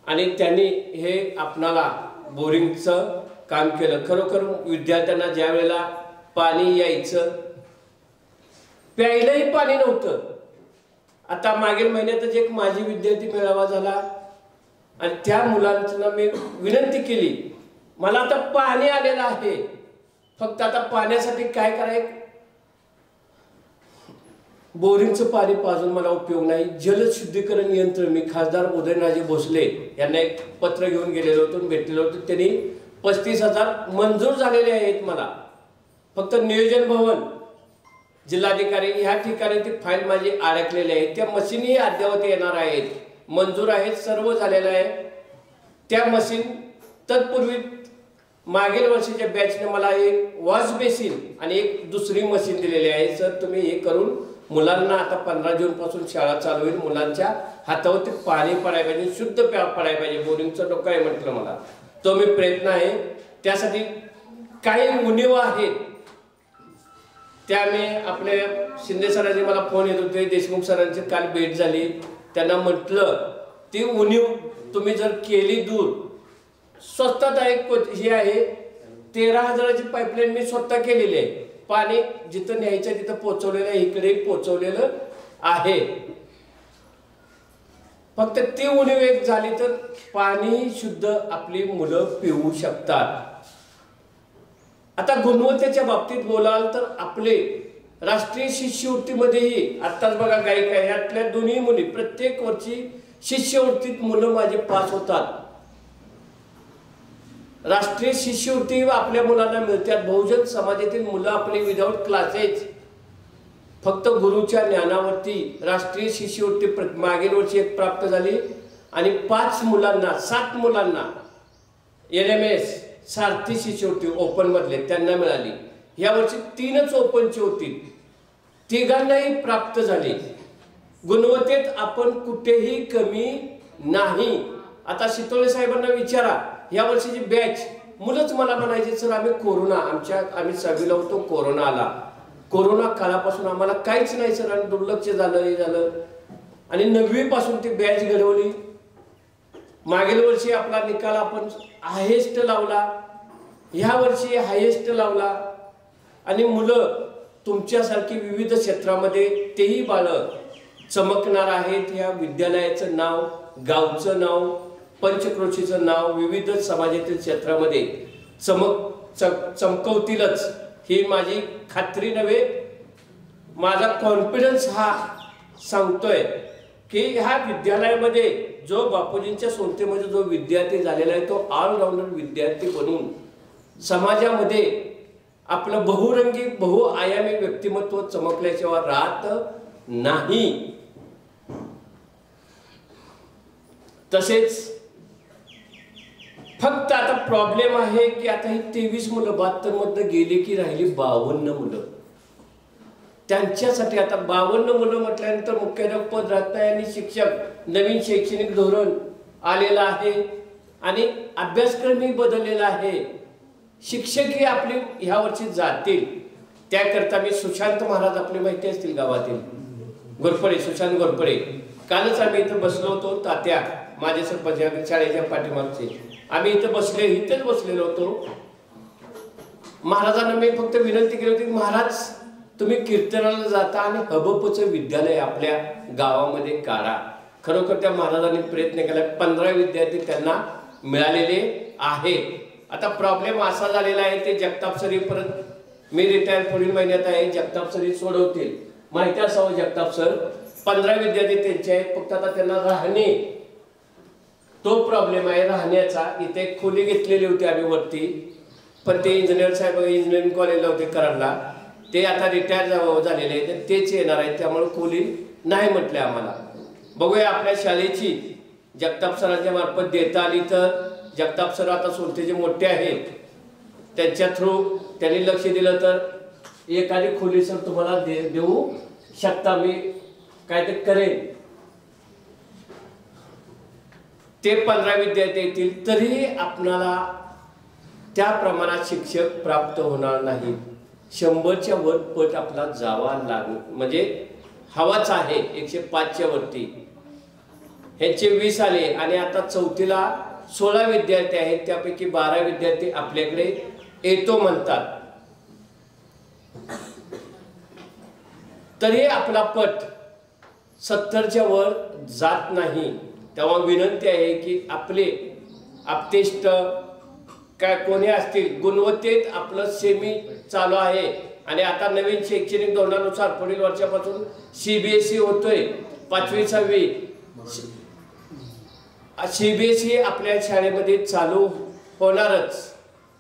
आणि त्यांनी हे आपणाला बोरिंगचं काम केलं. खरोखर विद्यार्थ्यांना ज्या वेळेला पाणी यायचं, प्यायलाही पाणी नव्हतं. आता मागील महिन्यातच एक माजी विद्यार्थी मेळावा झाला आणि त्या मुलांना मी विनंती केली, मला आता पाणी आलेलं आहे, फक्त आता पाण्यासाठी काय करायचं, बोरिंगचं पाणी पाजून मला उपयोग नाही. जलशुद्धीकरण यंत्र मी खासदार उदयनराजे भोसले यांना एक पत्र घेऊन गेलेलो होतो, भेटलेलो होतो. त्यांनी 35,000 मंजूर झालेले आहेत मला. फक्त नियोजन भवन, जिल्हाधिकारी ह्या ठिकाणी ती फाईल माझी अडकलेली आहे. त्या मशीनही अद्यावत येणार आहेत, मंजूर आहेत, सर्व झालेलं आहे त्या मशीन. तत्पूर्वी मागील वर्षीच्या बॅचने मला एक वॉश बेसिन आणि एक दुसरी मशीन दिलेली आहे. सर तुम्ही हे करून मुलांना, आता 15 जून पासून शाळा चालू होईल, मुलांच्या हातावरती पाणी पडायला पाहिजे, शुद्ध पडायला पाहिजे, बोरिंगचं डोकं आहे म्हटलं मला. तो मी प्रयत्न आहे. त्यासाठी काही उणीव आहेत त्या मी आपले शिंदे सरांचे मला फोन येत होते, देशमुख सरांची काल भेट झाली. त्यांना म्हटलं ती उणीव तुम्ही जर केली दूर, स्वतः एक ही आहे 13,000ची पाईपलाईन मी स्वतः केलेली आहे. पाणी जिथं न्यायचं तिथं पोहोचवलेलं आहे, इकडे पोहोचवलेलं आहे. फक्त ती उणीव एक झाली तर पाणी शुद्ध आपली मुलं पिऊ शकतात. आता गुणवत्तेच्या बाबतीत बोलाल तर आपले राष्ट्रीय शिष्यवृत्तीमध्येही आत्ताच बघा गायिका ह्यातल्या दोन्ही मुली प्रत्येक वर्षी शिष्यवृत्तीत मुलं माझे पास होतात. राष्ट्रीय शिष्यवृत्ती आपल्या मुलांना मिळतात. बहुजन समाजातील मुलं आपले विदाउट क्लासेस फक्त गुरुच्या ज्ञानावरती राष्ट्रीय शिष्यवृत्ती मागील वर्षी एक प्राप्त झाली आणि 7 मुलांना LMS सारथी शिष्यवृत्ती ओपन मधले त्यांना मिळाली. या वर्षी 3च ओपनची होती, 3घांनाही प्राप्त झाली. गुणवत्तेत आपण कुठेही कमी नाही. आता शितोळे साहेबांना विचारा, या वर्षीची बॅच मुलंच मला म्हणायचे सर आम्ही आम्ही 6वीला होतो, कोरोना आला, कोरोना काळापासून आम्हाला काहीच नाही सर, आणि दुर्लक्ष झालं हे झालं. आणि 9वी पासून ती बॅच घडवली. मागील वर्षी आपला निकाल आपण हायेस्ट लावला, ह्या वर्षी हायेस्ट लावला. आणि मुलं तुमच्यासारखी विविध क्षेत्रामध्ये तेही बाळं चमकणार आहेत. या विद्यालयाचं नाव, गावचं नाव, पंचक्रोशीचं नाव विविध समाजातील क्षेत्रामध्ये चमकवतीलच, ही माझी खात्री नव्हे माझा कॉन्फिडन्स हा सांगतोय की ह्या विद्यालयामध्ये जो बापूजींच्या सोनतेमध्ये जो विद्यार्थी झालेला आहे तो ऑलराऊंडर विद्यार्थी बनून समाजामध्ये आपलं बहुरंगी बहुआयामी व्यक्तिमत्व चमकल्याशिवाय राहत नाही। तसेच फक्त आता प्रॉब्लेम आहे की आता ही 23 मुलं 72 मधनं गेली की राहिली 52 मुलं। त्यांच्यासाठी आता 52 मुलं म्हटल्यानंतर मुख्याध्यापक पद राहत नाही आणि शिक्षक नवीन शैक्षणिक धोरण आलेलं आहे आणि अभ्यासक्रमही बदललेला आहे। शिक्षकही आपले ह्या वर्षी जातील त्याकरता मी सुशांत महाराज आपली माहिती असतील गावातील गोरपडे सुशांत गोरपडे कालच आम्ही इथं बसलो होतो तात्या माझे सरपंच शाळेच्या पाठीमागचे आम्ही इथं इथेच बसलेलो होतो। महाराजांना मी फक्त विनंती केली होती महाराज तुम्ही कीर्तनाला जाता आणि हबपचं विद्यालय आपल्या गावामध्ये काढा। खरोखर त्या महाराजांनी प्रयत्न केला 15 विद्यार्थी त्यांना मिळालेले आहेत। आता प्रॉब्लेम असा झालेला आहे ते जगताप सरी परत मी रिटायर पुढील महिन्यात आहे जगताप सरी सोडवतील माहिती असावं जगताप सर 15 विद्यार्थी त्यांचे आहेत फक्त आता त्यांना राहणे तो प्रॉब्लेम आहे राहण्याचा। इथे खोली घेतलेली होती आम्ही वरती पण ते इंजिनियर साहेब इंजिनिअरिंग कॉलेजला होते कराडला ते आता रिटायर झालेले आहेत तेच येणार आहेत त्यामुळे खोली नाही म्हटले आम्हाला। बघूया आपल्या शाळेची जगताप सरांच्या मार्फत देता आली तर जगताप सर आता सोनतेचे मोठे आहेत त्यांच्या थ्रू त्यांनी लक्ष दिलं तर एखादी खोली सर तुम्हाला देऊ शकता मी काय ते करेन। ते 15 विद्यार्थी येतील तरी आपणाला त्या प्रमाणात शिक्षक प्राप्त होणार नाही। 100च्या वर पट आपला जावा लागू म्हणजे हवाच आहे 105च्या वरती ह्यांचे 20 आले आणि आता चौथीला 16 विद्यार्थी आहेत त्यापैकी 12 विद्यार्थी आपल्याकडे येतो म्हणतात तरी आपला पट 70च्या वर जात नाही। तेव्हा विनंती आहे की आपले आपतेष्ट काय कोणी असतील गुणवत्तेत आपलं सेमी चालू आहे आणि आता नवीन शैक्षणिक धोरणानुसार पुढील वर्षापासून CBSE होतोय 5वी 6वी CBSE आपल्या शाळेमध्ये चालू होणारच।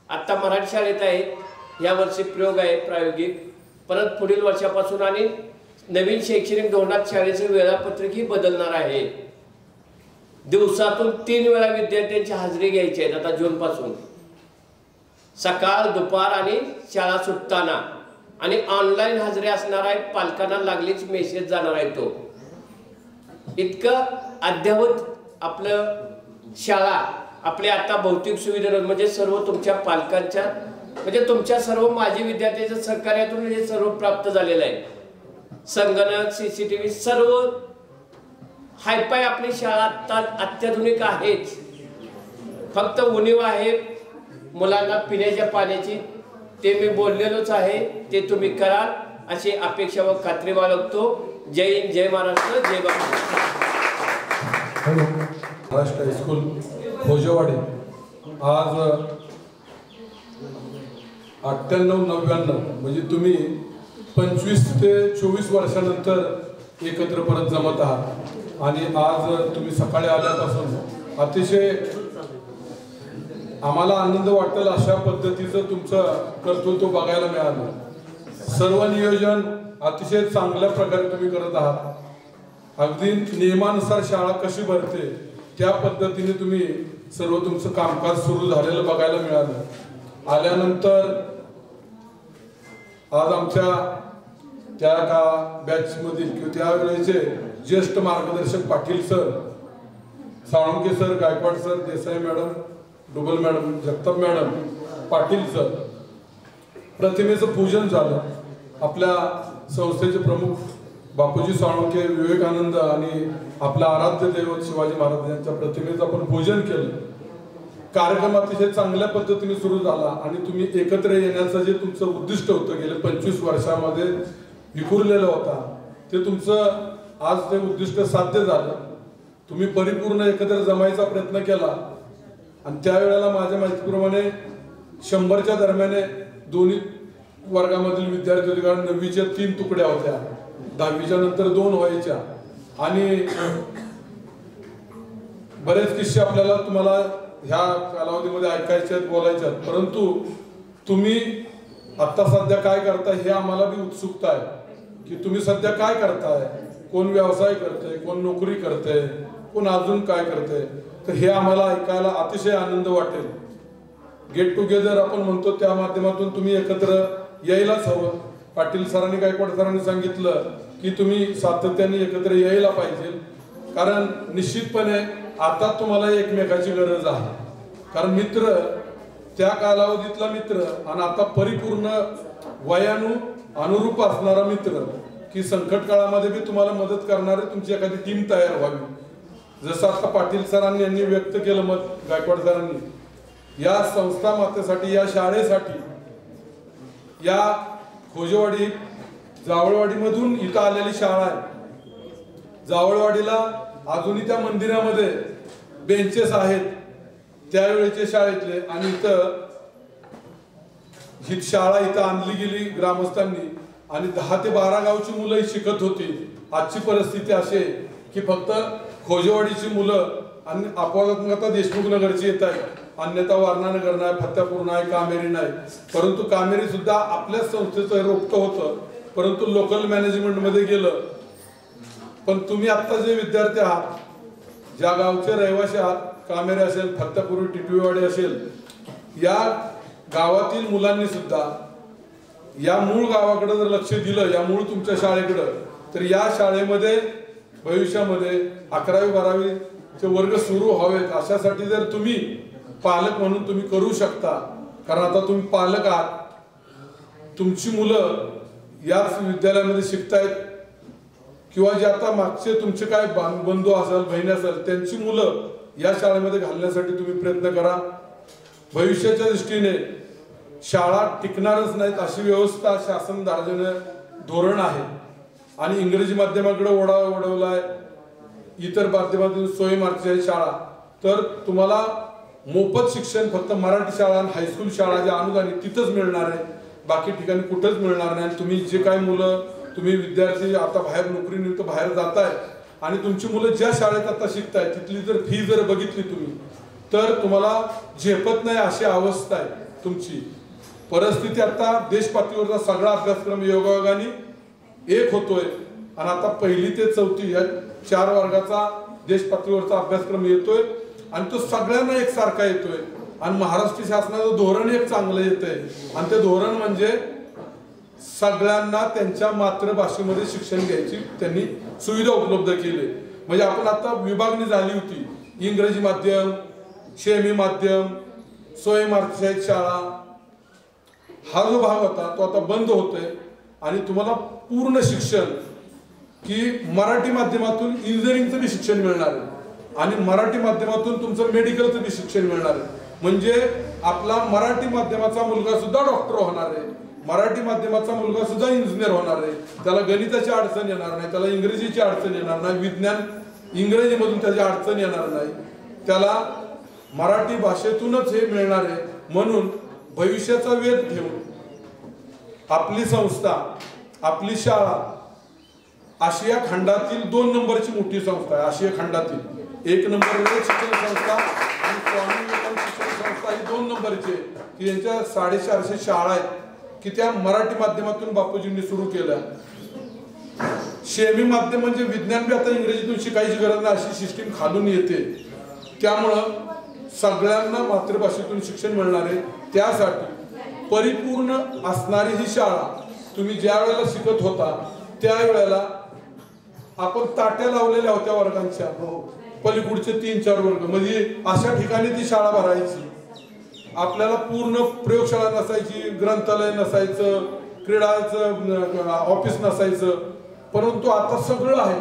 आता मराठी शाळेत आहे या वर्षी प्रयोग आहे प्रायोगिक परत पुढील वर्षापासून आणि नवीन शैक्षणिक धोरणात शाळेचे वेळापत्रकही बदलणार आहे। दिवसातून 3 वेळा विद्यार्थ्यांची हजेरी घ्यायची आहे आता जून पासून सकाळ दुपार आणि शाळा सुटताना आणि ऑनलाईन हजेरी असणार आहे पालकांना लागलीच मेसेज जाणार आहे तो इतकं अद्ययावत आपलं शाळा आपले आता भौतिक सुविधा म्हणजे सर्व तुमच्या पालकांच्या म्हणजे तुमच्या सर्व माजी विद्यार्थ्यांच्या सहकार्यातून हे सर्व प्राप्त झालेलं आहे। संगणक CCTV सर्व हायफाय आपली शाळा आता अत्याधुनिक आहेच फक्त उणीव आहे मुलांना पिण्याच्या पाण्याची ते मी बोललेलोच आहे ते तुम्ही कराल अशी अपेक्षा व खात्री बाळगतो। जय हिंद जय महाराष्ट्र जय बापू। महाराष्ट्र हायस्कूल भोजेवाडी आज 98-99 म्हणजे तुम्ही 25 ते 24 वर्षानंतर एकत्र परत जमत आहात आणि आज तुम्ही सकाळी आल्यापासून अतिशय आम्हाला आनंद वाटेल अशा पद्धतीचं तुमचं कर्तृत्व बघायला मिळालं। सर्व नियोजन अतिशय चांगल्या प्रकारे तुम्ही करत आहात। अगदी नियमानुसार शाळा कशी भरते त्या पद्धतीने तुम्ही सर्व तुमचं कामकाज सुरू झालेलं बघायला मिळालं। आल्यानंतर आज आमच्या त्या का बॅच मधील किंवा त्यावेळेचे ज्येष्ठ मार्गदर्शक Patil sir Salunke sir Gaikwad sir Desai madam Dubal madam Jagtap madam Patil sir प्रतिमेचं पूजन झालं। आपल्या संस्थेचे प्रमुख बापूजी साळुंके विवेकानंद आणि आपला आराध्य दैवत शिवाजी महाराज यांच्या प्रतिमेचं आपण पूजन केलं। कार्यक्रम अतिशय चांगल्या पद्धतीने सुरू झाला आणि तुम्ही एकत्र येण्याचं जे तुमचं उद्दिष्ट होतं गेले 25 वर्षामध्ये विखुरलेलं होता ते तुमचं आज ते उद्दिष्ट साध्य झालं। तुम्ही परिपूर्ण एकत्र जमायचा प्रयत्न केला आणि त्यावेळेला माझ्या माहितीप्रमाणे 100च्या दरम्यान दोन्ही वर्गामधील विद्यार्थी होते, कारण 9वीच्या 3 तुकड्या होत्या, 10वीच्या नंतर 2 व्हायच्या आणि बरेच किस्से आपल्याला तुम्हाला ह्या कालावधीमध्ये ऐकायचे आहेत, बोलायचे आहेत. परंतु तुम्ही आता सध्या काय करताय हे आम्हाला बी उत्सुकता आहे की तुम्ही सध्या काय करताय, कोण व्यवसाय करते, कोण नोकरी करते, कोण अजून काय करते. तर हे आम्हाला ऐकायला अतिशय आनंद वाटेल. गेट टुगेदर आपण म्हणतो त्या माध्यमातून तुम्ही एकत्र यायलाच हवं. पाटील सरांनी, गायकवाड सरांनी सांगितलं की तुम्ही सातत्याने एकत्र यायला पाहिजे, कारण निश्चितपणे आता तुम्हाला एकमेकाची गरज आहे. कारण मित्र, त्या कालावधीतला मित्र आणि आता परिपूर्ण अनुरूप असणारा मित्र की संकट काळामध्ये बी तुम्हाला मदत करणारे तुमची एखादी टीम तयार व्हावी. जसं आता पाटील सरांनी यांनी व्यक्त केलं मत, गायकवाड सरांनी, या संस्था मातेसाठी, या शाळेसाठी, या खोजेवाडी जावळवाडीमधून इथं आलेली शाळा आहे. जावळवाडीला अजूनही त्या मंदिरामध्ये बेंचेस आहेत त्यावेळेचे शाळेतले, आणि इथं ही शाळा इथं आणली गेली ग्रामस्थांनी आणि 10 ते 12 गावची मुलं शिकत होती. आजची परिस्थिती अशी आहे की फक्त खोजेवाडीची मुलं आणि अपवादात्मक देशमुख नगरची येत आहेत, अन्यथा वारणा नगर नाही, फत्यापूर नाही, कामेरी नाही. परंतु कामेरी सुद्धा आपल्या संस्थेचं रोपटं होतं, परंतु लोकल मॅनेजमेंटमध्ये गेलं. पण तुम्ही आता जे विद्यार्थी आहात, ज्या गावचे रहिवासी आहात, कामेरी असेल, फत्यापूर, टिटवीवाडी असेल, या गावातील मुलांनी सुद्धा या मूळ गावाकडे जर लक्ष दिलं, या मूळ तुमच्या शाळेकडे, तर या शाळेमध्ये भविष्यामध्ये 11वी 12वीचे वर्ग सुरू व्हावेत. अशासाठी जर तुम्ही पालक म्हणून तुम्ही करू शकता, कारण आता तुम्ही पालक आहात, तुमची मुलं याच विद्यालयामध्ये शिकतायत किंवा जे आता मागचे तुमचे काय बंधू असेल, बहिणी असेल, त्यांची मुलं या शाळेमध्ये घालण्यासाठी तुम्ही प्रयत्न करा. भविष्याच्या दृष्टीने शाळा टिकणारच नाहीत अशी व्यवस्था शासन धार्जन धोरण आहे आणि इंग्रजी माध्यमाकडे ओढा ओढवलाय, इतर माध्यमातून सोयी मार्गची शाळा. तर तुम्हाला मोफत शिक्षण फक्त मराठी शाळा आणि हायस्कूल शाळा ज्या अनुदानित तिथंच मिळणार आहे, बाकी ठिकाणी कुठंच मिळणार नाही. तुम्ही जे काय मुलं, तुम्ही विद्यार्थी आता बाहेर नोकरीनिमित्त बाहेर जाताय आणि तुमची मुलं ज्या शाळेत आता शिकताय तिथली जर फी जर बघितली तुम्ही, तर तुम्हाला झेपत नाही अशी अवस्था आहे तुमची परिस्थिती. आता देश पातळीवरचा सगळा अभ्यासक्रम योगायोगाने एक होतोय आणि आता 1ली ते 4थी या 4 वर्गाचा देश पातळीवरचा अभ्यासक्रम येतोय आणि तो सगळ्यांना एकसारखा येतोय. आणि महाराष्ट्र शासनाचं धोरण एक चांगलं येतंय आणि ते धोरण म्हणजे सगळ्यांना त्यांच्या मातृभाषेमध्ये शिक्षण घ्यायची त्यांनी सुविधा उपलब्ध केली. म्हणजे आपण आता विभागणी झाली होती, इंग्रजी माध्यम, शेमी माध्यम, स्वयंमार्गशाळेत शाळा, हा जो भाग होता तो आता बंद होतोय आणि तुम्हाला पूर्ण शिक्षण की मराठी माध्यमातून इंजिनिअरिंगचं बी शिक्षण मिळणार आहे आणि मराठी माध्यमातून तुमचं मेडिकलचं बी शिक्षण मिळणार आहे. म्हणजे आपला मराठी माध्यमाचा मुलगा सुद्धा डॉक्टर होणार आहे, मराठी माध्यमाचा मुलगा सुद्धा इंजिनियर होणार आहे. त्याला गणिताची अडचण येणार नाही, त्याला इंग्रजीची अडचण येणार नाही, विज्ञान इंग्रजीमधून त्याची अडचण येणार नाही, त्याला मराठी भाषेतूनच हे मिळणार आहे. म्हणून भविष्याचा वेध घेऊन आपली संस्था, आपली शाळा आशिया खंडातील 2 नंबरची मोठी संस्था आहे. आशिया खंडातील 1 नंबर शिक्षण संस्था आणि स्वामी विवेकानंद शिक्षण संस्था ही 2 नंबरची, की यांच्या 450 शाळा आहेत की त्या मराठी माध्यमातून बापूजींनी सुरू केल्या. शेमी माध्यम म्हणजे विज्ञान बी आता इंग्रजीतून शिकायची गरज नाही अशी सिस्टीम खालून येते. त्यामुळं सगळ्यांना मातृभाषेतून शिक्षण मिळणार आहे. त्यासाठी परिपूर्ण असणारी ही शाळा तुम्ही ज्या वेळेला शिकत होता त्यावेळेला आपण ताट्या लावलेल्या होत्या वर्गांच्या, पलीकडचे 3-4 वर्ग, म्हणजे अशा ठिकाणी ती शाळा भरायची. आपल्याला पूर्ण प्रयोगशाळा नसायची, ग्रंथालय नसायचं, क्रीडाचं ऑफिस नसायचं, परंतु आता सगळं आहे.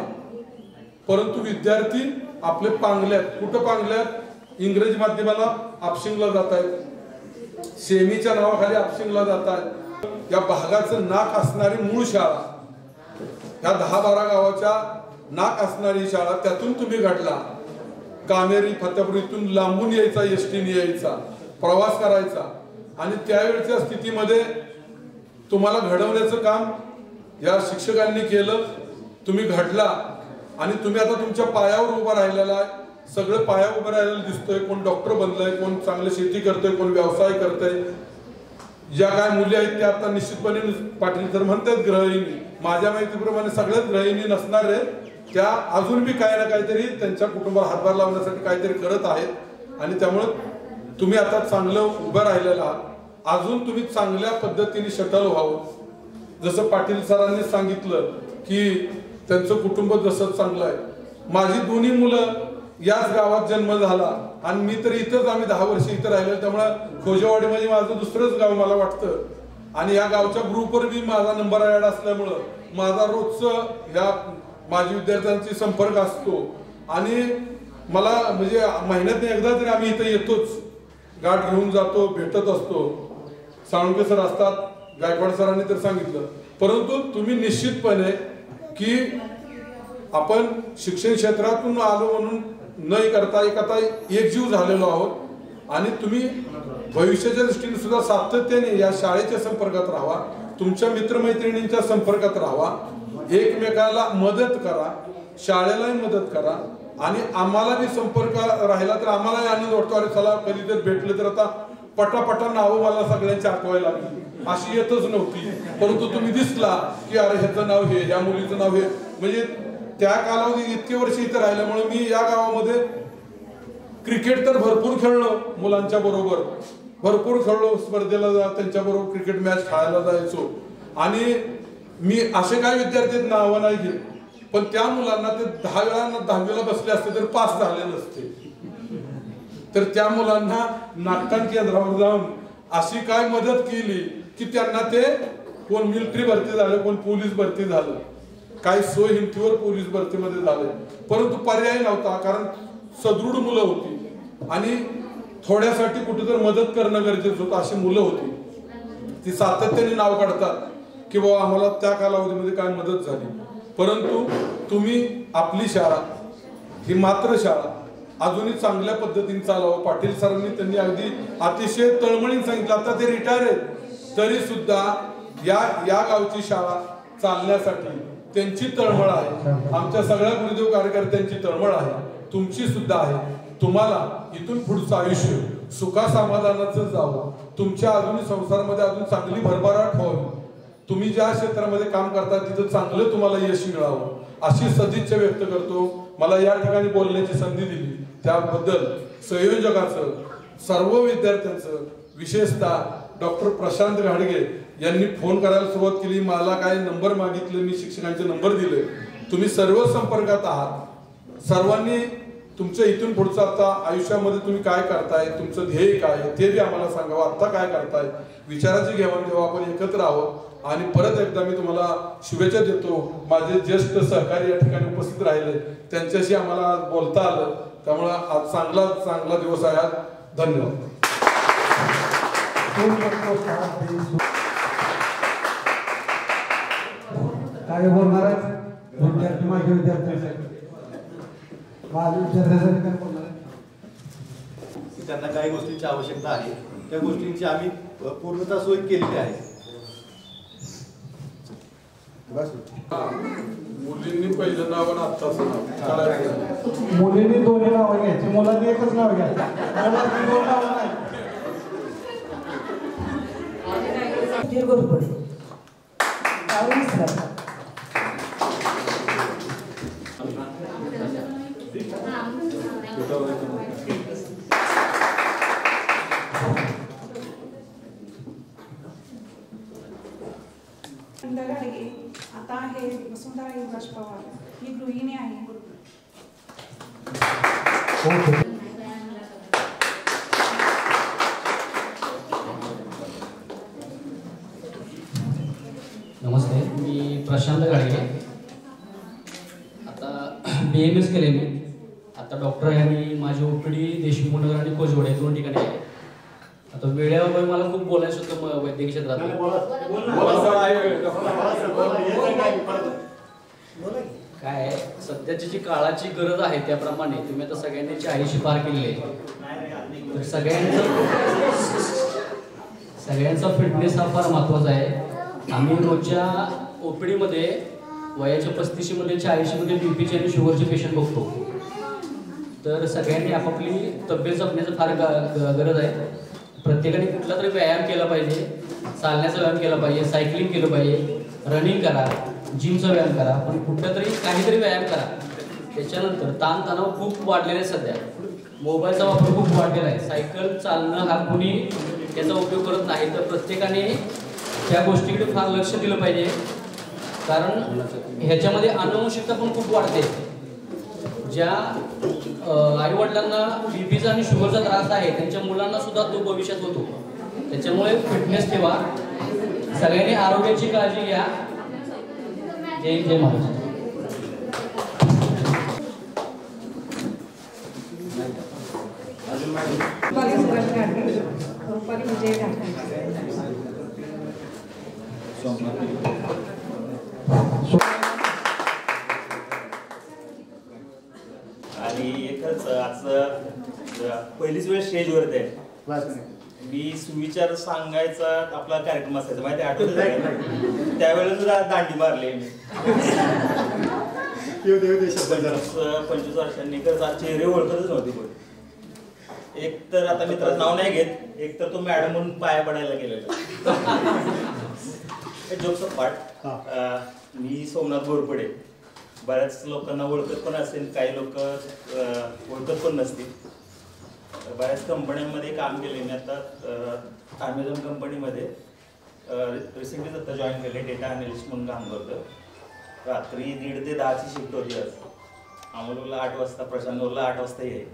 परंतु विद्यार्थी आपले पांगल्यात, कुठं पांगल्यात? इंग्रजी माध्यमाला आपशिंगला जात आहेत, सेमीच्या नावाखाली आपशिंगला जात आहेत. या भागाचं नाक असणारी मूळ शाळा, या 10-12 गावाच्या नाक असणारी शाळा, त्यातून तुम्ही घडला. कामेरी फत्यापुरीतून लांबून यायचा, एसटीने यायचा, प्रवास करायचा आणि त्यावेळच्या स्थितीमध्ये तुम्हाला घडवण्याचं काम या शिक्षकांनी केलं. तुम्ही घडला आणि तुम्ही आता तुमच्या पायावर उभा राहिलेला आहे. सगळं पाया उभं राहिलेलं दिसतोय. कोण डॉक्टर बनलंय, कोण चांगलं शेती करतोय, कोण व्यवसाय करतंय. ज्या काय मुली आहेत त्या आता निश्चितपणे पाटील तर म्हणतात गृहिणी, माझ्या माहितीप्रमाणे सगळ्याच गृहिणी नसणार आहेत. त्या अजून बी काही ना काहीतरी त्यांच्या कुटुंबाला हातभार लावण्यासाठी काहीतरी करत आहेत आणि त्यामुळे तुम्ही आता चांगलं उभं राहिलेलं आहात. अजून तुम्ही चांगल्या पद्धतीने शटल व्हावं. जसं पाटील सरांनी सांगितलं की त्यांचं कुटुंब जसं चांगलं आहे. माझी दोन्ही मुलं याच गावात जन्म झाला आणि मी तर इथंच, आम्ही 10 वर्ष इथं राहिलो. त्यामुळे खोजेवाडी म्हणजे माझं दुसरंच गाव मला वाटतं आणि या गावच्या ग्रुपवर बी माझा नंबर ॲड असल्यामुळं माझा रोजचं ह्या माजी विद्यार्थ्यांशी संपर्क असतो आणि मला म्हणजे महिन्यात एकदा तरी आम्ही इथं येतोच. गाठ घेऊन जातो, भेटत असतो. साळुंके सर असतात, गायकवाड सरांनी तर सांगितलं. परंतु तुम्ही निश्चितपणे की आपण शिक्षण क्षेत्रातून आलो म्हणून न करता एक आता एकजीव झालेलो आहोत आणि तुम्ही भविष्याच्या दृष्टीने सुद्धा सातत्याने या शाळेच्या संपर्कात राहा, तुमच्या मित्रमैत्रिणींच्या संपर्कात राहा, एकमेकाला मदत करा, शाळेलाही मदत करा आणि आम्हाला बी संपर्क राहिला तर आम्हालाही आनंद वाटतो. अरे चला कधी जर भेटले तर आता पटापटा नावं मला सगळ्यांची आठवायला लागली, अशी येतच नव्हती. परंतु तुम्ही दिसला की अरे ह्याचं नाव हे, या मुलीचं नाव हे. म्हणजे त्या कालावधीत इतके वर्ष इथं राहिल्यामुळे मी या गावामध्ये क्रिकेट तर भरपूर खेळलो, मुलांच्या बरोबर भरपूर खेळलो. स्पर्धेला त्यांच्या बरोबर क्रिकेट मॅच खेळायला जायचो आणि मी असे काही विद्यार्थी नावं नाही घेत, पण त्या मुलांना ते 10 वेळा 10वीला बसले असते तर पास झाले नसते. तर त्या मुलांना नाटकां केंद्रावर जाऊन अशी काय मदत केली की त्यांना ते कोण मिलिटरी भरती झालं, कोण पोलीस भरती झालं, काही सोय हिमतीवर पोलीस भरतीमध्ये झाले. परंतु पर्याय नव्हता, कारण सदृढ मुलं होती आणि थोड्यासाठी कुठेतरी मदत करणं गरजेचं होतं. अशी मुलं होती, ती सातत्याने नाव काढतात की बाबा आम्हाला त्या कालावधीमध्ये काय मदत झाली. परंतु तुम्ही आपली शाळा ही मात्र शाळा अजूनही चांगल्या पद्धतीने चालवावं. पाटील सरांनी त्यांनी अगदी अतिशय तळमळीने सांगितलं. आता ते रिटायर आहेत तरी सुद्धा या गावची शाळा चालण्यासाठी त्यांची तळमळ आहे. आमच्या सगळ्या गुरुदेव कार्यकर्त्यांची तळमळ आहे, तुमची सुद्धा आहे. तुम्हाला इथून पुढचं आयुष्य सुखासमाधानाचं जावं, तुमच्या अजूनही संसारामध्ये अजून चांगली भरभराट व्हावी, तुम्ही ज्या क्षेत्रामध्ये काम करता तिथं चांगलं तुम्हाला यश मिळावं अशी सदिच्छा व्यक्त करतो. मला या ठिकाणी बोलण्याची संधी दिली त्याबद्दल संयोजकाचं, सर्व विद्यार्थ्यांचं, विशेषतः डॉक्टर प्रशांत घाडगे यांनी फोन करायला सुरुवात केली. मला काय नंबर मागितले, मी शिक्षकांचे नंबर दिले. तुम्ही सर्व संपर्कात आहात. सर्वांनी तुमचं इथून पुढचं आता आयुष्यामध्ये तुम्ही काय करताय, तुमचं ध्येय काय ते बी आम्हाला सांगावं. आता काय करताय, विचाराची घेवाणघेवाण आपण एकत्र आहोत आणि परत एकदा मी तुम्हाला शुभेच्छा देतो. माझे ज्येष्ठ सहकारी या ठिकाणी उपस्थित राहिले, त्यांच्याशी आम्हाला बोलता आलं, त्यामुळे आज चांगला दिवस आहे. धन्यवाद. काय बोलणार आहे विद्यार्थी, माझे विद्यार्थ्यांसाठी, माझ्या विद्यार्थ्यांसाठी काय बोलणार आहे? त्यांना काही गोष्टींची आवश्यकता आहे, त्या गोष्टींची आम्ही पूर्णतः सोय केलेली आहे. मुलींनी पहिलं नाव आणि आत्ताचं नाव, मुलींनी दोन्ही नावं घ्यायची, मुलांनी एकच नाव घ्यायचं. दोन नावं नाही. आता आहे वसुंधरा युवराज पवार, ही गृहिणी आहे. नमस्ते, मी प्रशांत घाडगे. आता BMS केले मी. आता डॉक्टर यांनी माझी OPD देशमुखनगर आणि कोजवडे 2 ठिकाणी आहे. आता वेळेबाबत मला खूप बोलायचं होतं वैद्यकीय क्षेत्रात. काय सध्याची जी काळाची गरज आहे त्याप्रमाणे तुम्ही आता सगळ्यांनी 40शी पार केलेली आहे, तर सगळ्यांचा फिटनेस हा फार महत्वाचा आहे. आम्ही रोजच्या ओपीडीमध्ये वयाच्या 35मध्ये 40मध्ये बीपीचे आणि शुगरचे पेशंट बघतो. तर सगळ्यांनी आपापली तब्येत जपण्याचं फार गरज आहे. प्रत्येकाने कुठला तरी व्यायाम केला पाहिजे, चालण्याचा व्यायाम केला पाहिजे, सायकलिंग केलं पाहिजे, रनिंग करा, जिमचा व्यायाम करा, पण कुठला तरी काहीतरी व्यायाम करा. त्याच्यानंतर ताणतणाव खूप वाढलेला आहे सध्या, मोबाईलचा वापर खूप वाढलेला आहे. सायकल चालणं हा कुणी त्याचा उपयोग करत नाही. तर प्रत्येकाने त्या गोष्टीकडे फार लक्ष दिलं पाहिजे, कारण ह्याच्यामध्ये अनुवंशिकता पण खूप वाढते. ज्या आईवडिलांना बीपीचा आणि शुगरचा त्रास आहे त्यांच्या मुलांना सुद्धा तो भविष्यात होतो. त्याच्यामुळे फिटनेस ठेवा, सगळ्यांनी आरोग्याची काळजी घ्या. जय जय महाराज. आणि एकच आज पहिलीच वेळ स्टेजवरती आहे. मी सुविचार सांगायचा आपला कार्यक्रम असायचा माहिती आठवत, त्यावेळेला सुद्धा दांडी मारली मी 25 वर्षांनी. खरंच आज चेहरे ओळखतच नव्हती कोणी. एक तर आता मित्राचं नाव नाही घेत, एक तर तो मॅडम म्हणून पाया पडायला गेलेला. जोक्स पाठ. मी सोमनाथ घोरपडे. बऱ्याच लोकांना ओळखत पण असेल, काही लोक ओळखत पण नसतील. बऱ्याच कंपन्यांमध्ये काम केले मी. आता ॲमेझॉन कंपनीमध्ये रिसेंटलीच आता जॉईन केले, डेटा अनालिस्ट म्हणून काम करतो. रात्री 1:30 ते 10ची शिफ्ट होती. आज अमोलला 8 वाजता, प्रशांतला 8 वाजता येईल.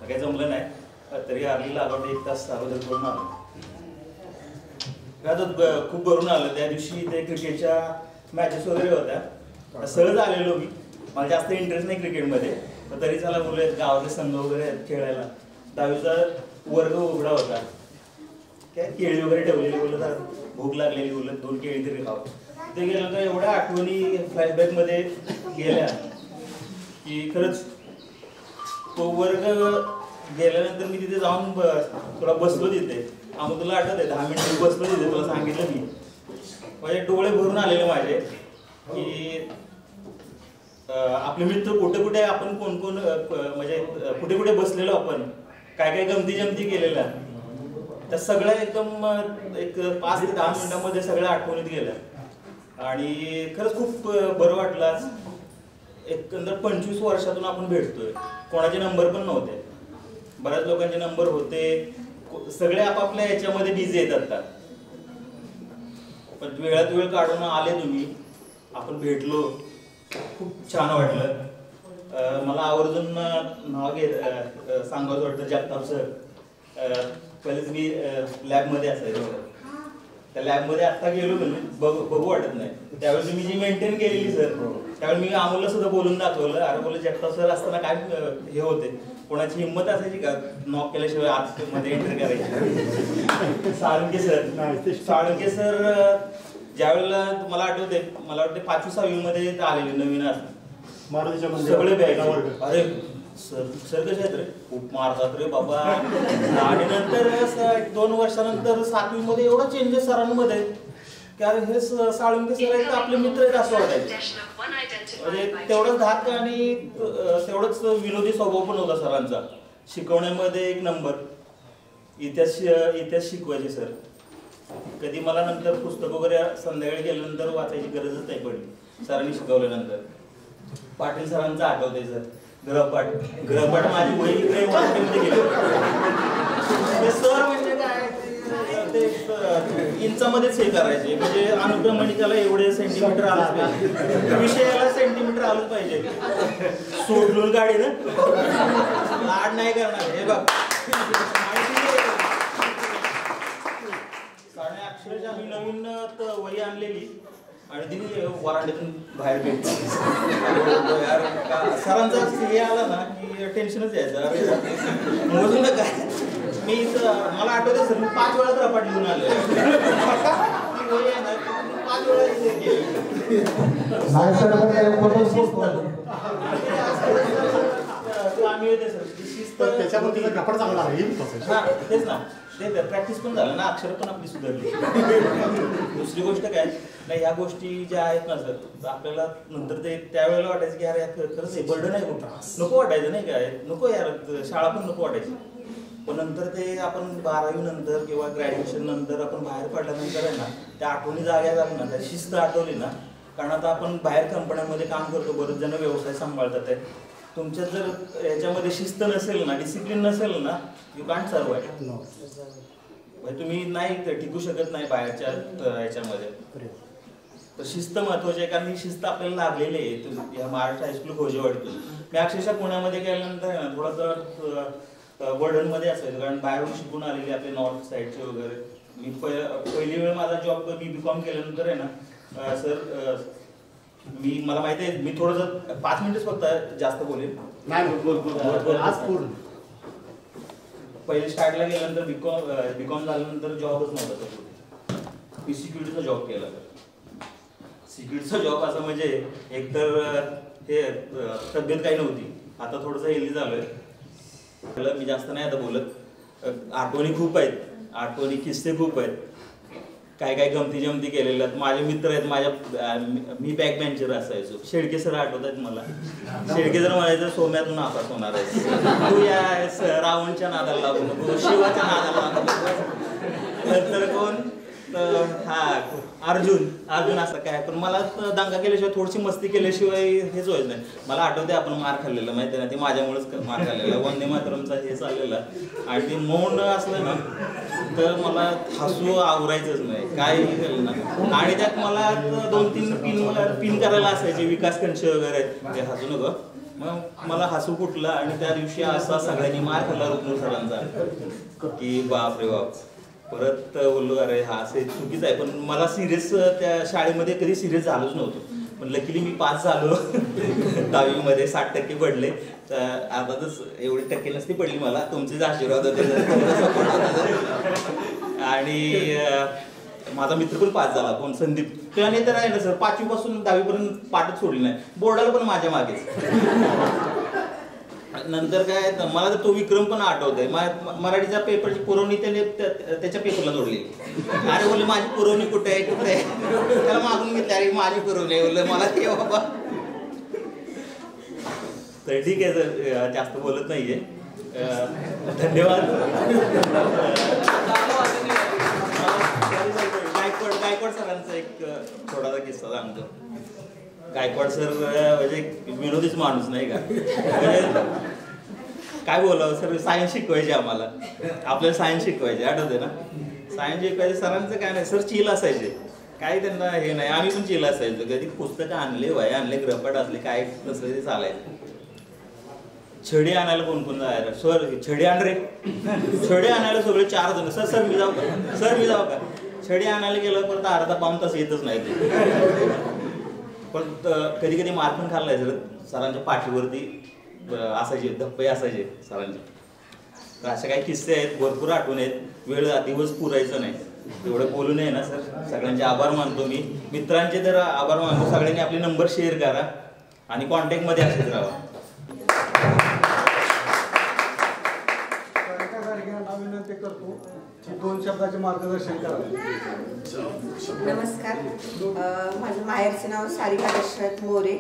काही जमलं नाही, तरी अर्लीला आलो, 1 तास अगोदर करून आलो. खूप भरून आलं. त्या दिवशी ते क्रिकेटच्या मॅचेस वगैरे होत्या, सहज आलेलो मी. मला जास्त इंटरेस्ट नाही क्रिकेटमध्ये, तर तरी चला मुलं गावातले संघ वगैरे खेळायला. 10वीचा वर्ग उघडा होता. काय केळी वगैरे ठेवलेली, बोलत भूक लागलेली, बोलत 2 केळी तरी खाव. तिथे गेलं तर एवढ्या आठवणी फ्लॅशबॅकमध्ये गेल्या की खरंच तो वर्ग गेल्यानंतर मी तिथे जाऊन थोडा बसलो तिथे. आम्ही तुला आठवत आहे 10 मिनिटं बसलो तिथे, तुला सांगितलं मी. म्हणजे डोळे भरून आलेले माझे की आपले मित्र कुठे कुठे आपण कोण कोण म्हणजे कुठे कुठे बसलेलो आपण, काय काय गमती जमती केलेल्या, त्या सगळ्या एकदम एक 5 ते 10 मिनिटांमध्ये सगळ्या आठवणीत गेल्या. आणि खरंच खूप बरं वाटलं. आज एकंदर 25 वर्षातून आपण भेटतोय. कोणाचे नंबर पण नव्हते, बऱ्याच लोकांचे नंबर होते, सगळे आपापल्या याच्यामध्ये बिझी आहेत आता. पण वेळात वेळ काढून आले तुम्ही, आपण भेटलो, खूप छान वाटलं. मला आवर्जून नाव सांगायचं वाटतं जगताप सर. पहिलेच मी लॅबमध्ये असायचो, त्या लॅबमध्ये आत्ता गेलो म्हणजे बघू वाटत नाही. त्यावेळेस मी जी मेंटेन केलेली सर, त्यावेळी मी अमोलला सुद्धा बोलून दाखवलं. अरे बोल जगताप सर असताना काय हे होते, कोणाची हिंमत असायची का नॉक केल्याशिवाय आतमध्ये एंटर करायची. साळुंके सर ज्यावेळेला मला आठवते, मला वाटते 5वी-6वी मध्ये आलेले नवीन असं सगळे बॅग. अरे सर कसे आहेत रे, खूप मारतात रे बाबा. आणि नंतर 2 वर्षानंतर 7वी मध्ये एवढा चेंजेस सरांमध्ये की अरे हे साळुंके सर आहेत आपले मित्र आहेत असं वाटायचं. म्हणजे तेवढंच धाक आणि तेवढंच विनोदी स्वभाव पण होता सरांचा. शिकवण्यामध्ये एक नंबर. इतिहास शिकवायचे सर. कधी मला नंतर पुस्तक वगैरे संध्याकाळी गेल्यानंतर वाचायची गरजच नाही पडली सरांनी शिकवल्यानंतर. पाटील सरांचं आठवतंय सर, ग्रहपाठ माझी वही इकडे वाटमध्ये गेली. सर म्हणजे काय ते इंचामध्येच हे करायचे, म्हणजे अनुक्रमणिकाला एवढे सेंटीमीटर आलंच पाहिजे, विषयाला सेंटीमीटर आलंच पाहिजे. सोडून गाडी ना लाड नाही करणार. हे बघ अक्षरशः मी नवीन वही आणलेली आणि तिने वरांड्यातून बाहेर भेटली. सरांचा हे आला ना की टेन्शनच यायचं. अरे मोजून ना काय मी मला आठवते सर, मी 5 वेळा ग्रहपाठ लिहून आले. वही आहे ना 5 वेळा गेली. आम्ही होते सर, शिस्त शिस्त त्याच्यामध्ये घापड चांगला आहे हा तेच ना, ते प्रॅक्टिस पण झालं ना, अक्षर पण आपली सुधारली. दुसरी गोष्ट काय नाही, ह्या गोष्टी ज्या आहेत ना सर, आपल्याला नंतर ते त्यावेळेला वाटायचं की अरे खरंच हे बर्डन आहे कुठं, नको वाटायचं नाही काय, नको यार शाळा पण नको वाटायची. पण नंतर ते आपण 12वी नंतर किंवा ग्रॅज्युएशन नंतर आपण बाहेर पडल्यानंतर आहे ना, त्या आठवणी जाग्या झाल्या ना, त्या शिस्त आठवली ना, कारण आता आपण बाहेर कंपन्यांमध्ये काम करतो, बरेच जण व्यवसाय सांभाळतात आहे. तुमच्या जर याच्यामध्ये शिस्त नसेल ना, डिसिप्लिन नसेल ना, यू कांट सर्वाइव्ह. तुम्ही नाही टिकू शकत नाही बाहेरच्या याच्यामध्ये. तर शिस्त महत्वाची आहे, कारण ही शिस्त आपल्याला लागलेली आहे. या महाराष्ट्र हायस्कूल खोजेवाडीतून मी अक्षरशः पुण्यामध्ये गेल्यानंतर आहे ना, थोडंसं बर्डनमध्ये असायचं, कारण बाहेरून शिकून आलेले आपले नॉर्थ साईडचे वगैरे. मी पहिली वेळ माझा जॉब मी BCom केल्यानंतर आहे ना सर, मला माहिती आहे मी थोडंसं 5 मिनिटच फक्त जास्त बोलेन. पहिले स्टार्टला गेल्यानंतर बीकॉम झाल्यानंतर जॉबच नव्हता. मी सिक्युरिटीचा जॉब केला. सिक्युरिटीचा जॉब असं म्हणजे एकतर हे तब्येत काही नव्हती, आता थोडंसं हेल्दी झालोय. मी जास्त नाही आता बोलत. आठवणी खूप आहेत, आठवणी किस्से खूप आहेत, काय काय गमती जमती केलेल्या आहेत. माझे मित्र आहेत, मी बॅक बेंचर असायचो. शेळके सर आठवत आहेत मला. शेळके जर म्हणायचं सोम्यातून नापास होणार आहे, तू या रावणच्या नादाला लागू नको, शिवाच्या नादाला लागू नको. नंतर कोण हा अर्जुन असं काय. पण मला दंगा केल्याशिवाय, थोडीशी मस्ती केल्याशिवाय हेच व्हायचं नाही. मला आठवते आपण मार खाल्लेला, माहिती आहे ना, ते माझ्यामुळेच मार खाल्लेला. वंदे मातरमचा हे चाललेला, आणि ते मौन असलं ना तर मला हसू आवरायचंच नाही, काय केलं ना. आणि त्यात मला 2-3 पिन करायला असायचे, विकास कंश वगैरे, ते हसू नको. मग मला हसू फुटलं, आणि त्या दिवशी असा सगळ्यांनी मार खाल्ला रुक्मिणी सरांचा की बाप रे बाप. परत बोललो अरे हा असे चुकीचं आहे. पण मला सिरियस त्या शाळेमध्ये कधी सिरियस झालोच नव्हतो. पण लकीली मी पास झालो 10वीमध्ये, 60% पडले. तर आता तर एवढी टक्के नसती पडली, मला तुमचेच आशीर्वाद होते. आणि माझा मित्र पण पास झाला, कोण संदीप. त्याने तर आहे ना सर 5वी पासून 10वी पर्यंत पाठच सोडली नाही, बोर्डाला पण माझ्या मागेच. नंतर काय, मला तर तो विक्रम पण आठवत आहे. मराठीच्या पेपरची पुरवणी त्याने त्याच्या पेपरला जोडली. अरे बोलले माझी पुरवणी कुठे आहे, कुठे आहे. त्याला मागून घेतली, अरे माझी पुरवणी आहे. बोललं मला ते बाबा. तर ठीक आहे सर, जास्त बोलत नाहीये. धन्यवाद. गायकवाड सरांचा एक थोडासा किस्सा सांगतो. गायकवाड सर म्हणजे विनोदीच माणूस नाही का, म्हणजे काय बोलावं सर. सायन्स शिकवायचे आम्हाला, आपल्याला सायन्स शिकवायचे, आठवते ना. सायन्स शिकवायचे सरांचं काय नाही, सर चिल असायचे, काही त्यांना हे नाही. आम्ही पण चिल असायचो. कधी पुस्तकं आणले, वह्या आणले, ग्रहपाठ असले, काय तसं ते चालायचं. छडी आणायला कोण कोण जायला, सर छडी आण रे, छडी आणायला सगळे 4 जण. सर मी जाऊ का, सर मी जाऊ का. छडी आणायला गेलं परत अर्धा पाऊण तास येतच नाही ते. पण कधी कधी मार पण खाल्लाय सर. सरांच्या पाठीवरती असायचे धप्पे असायचे सरांचे. तर असे काही किस्से आहेत, भरपूर आठवण आहेत. वेळ दिवस पुरायचं नाही, एवढं बोलू नये ना सर. सगळ्यांचे आभार मानतो मी. मित्रांचे तर आभार मानतो. सगळ्यांनी आपले नंबर शेअर करा आणि कॉन्टॅक्टमध्ये असेच राहा. विनंती करतो की 2 शब्दाचे मार्गदर्शन करा. नमस्कार, माझं माहेरचं नाव सारिका दशरथ मोरे,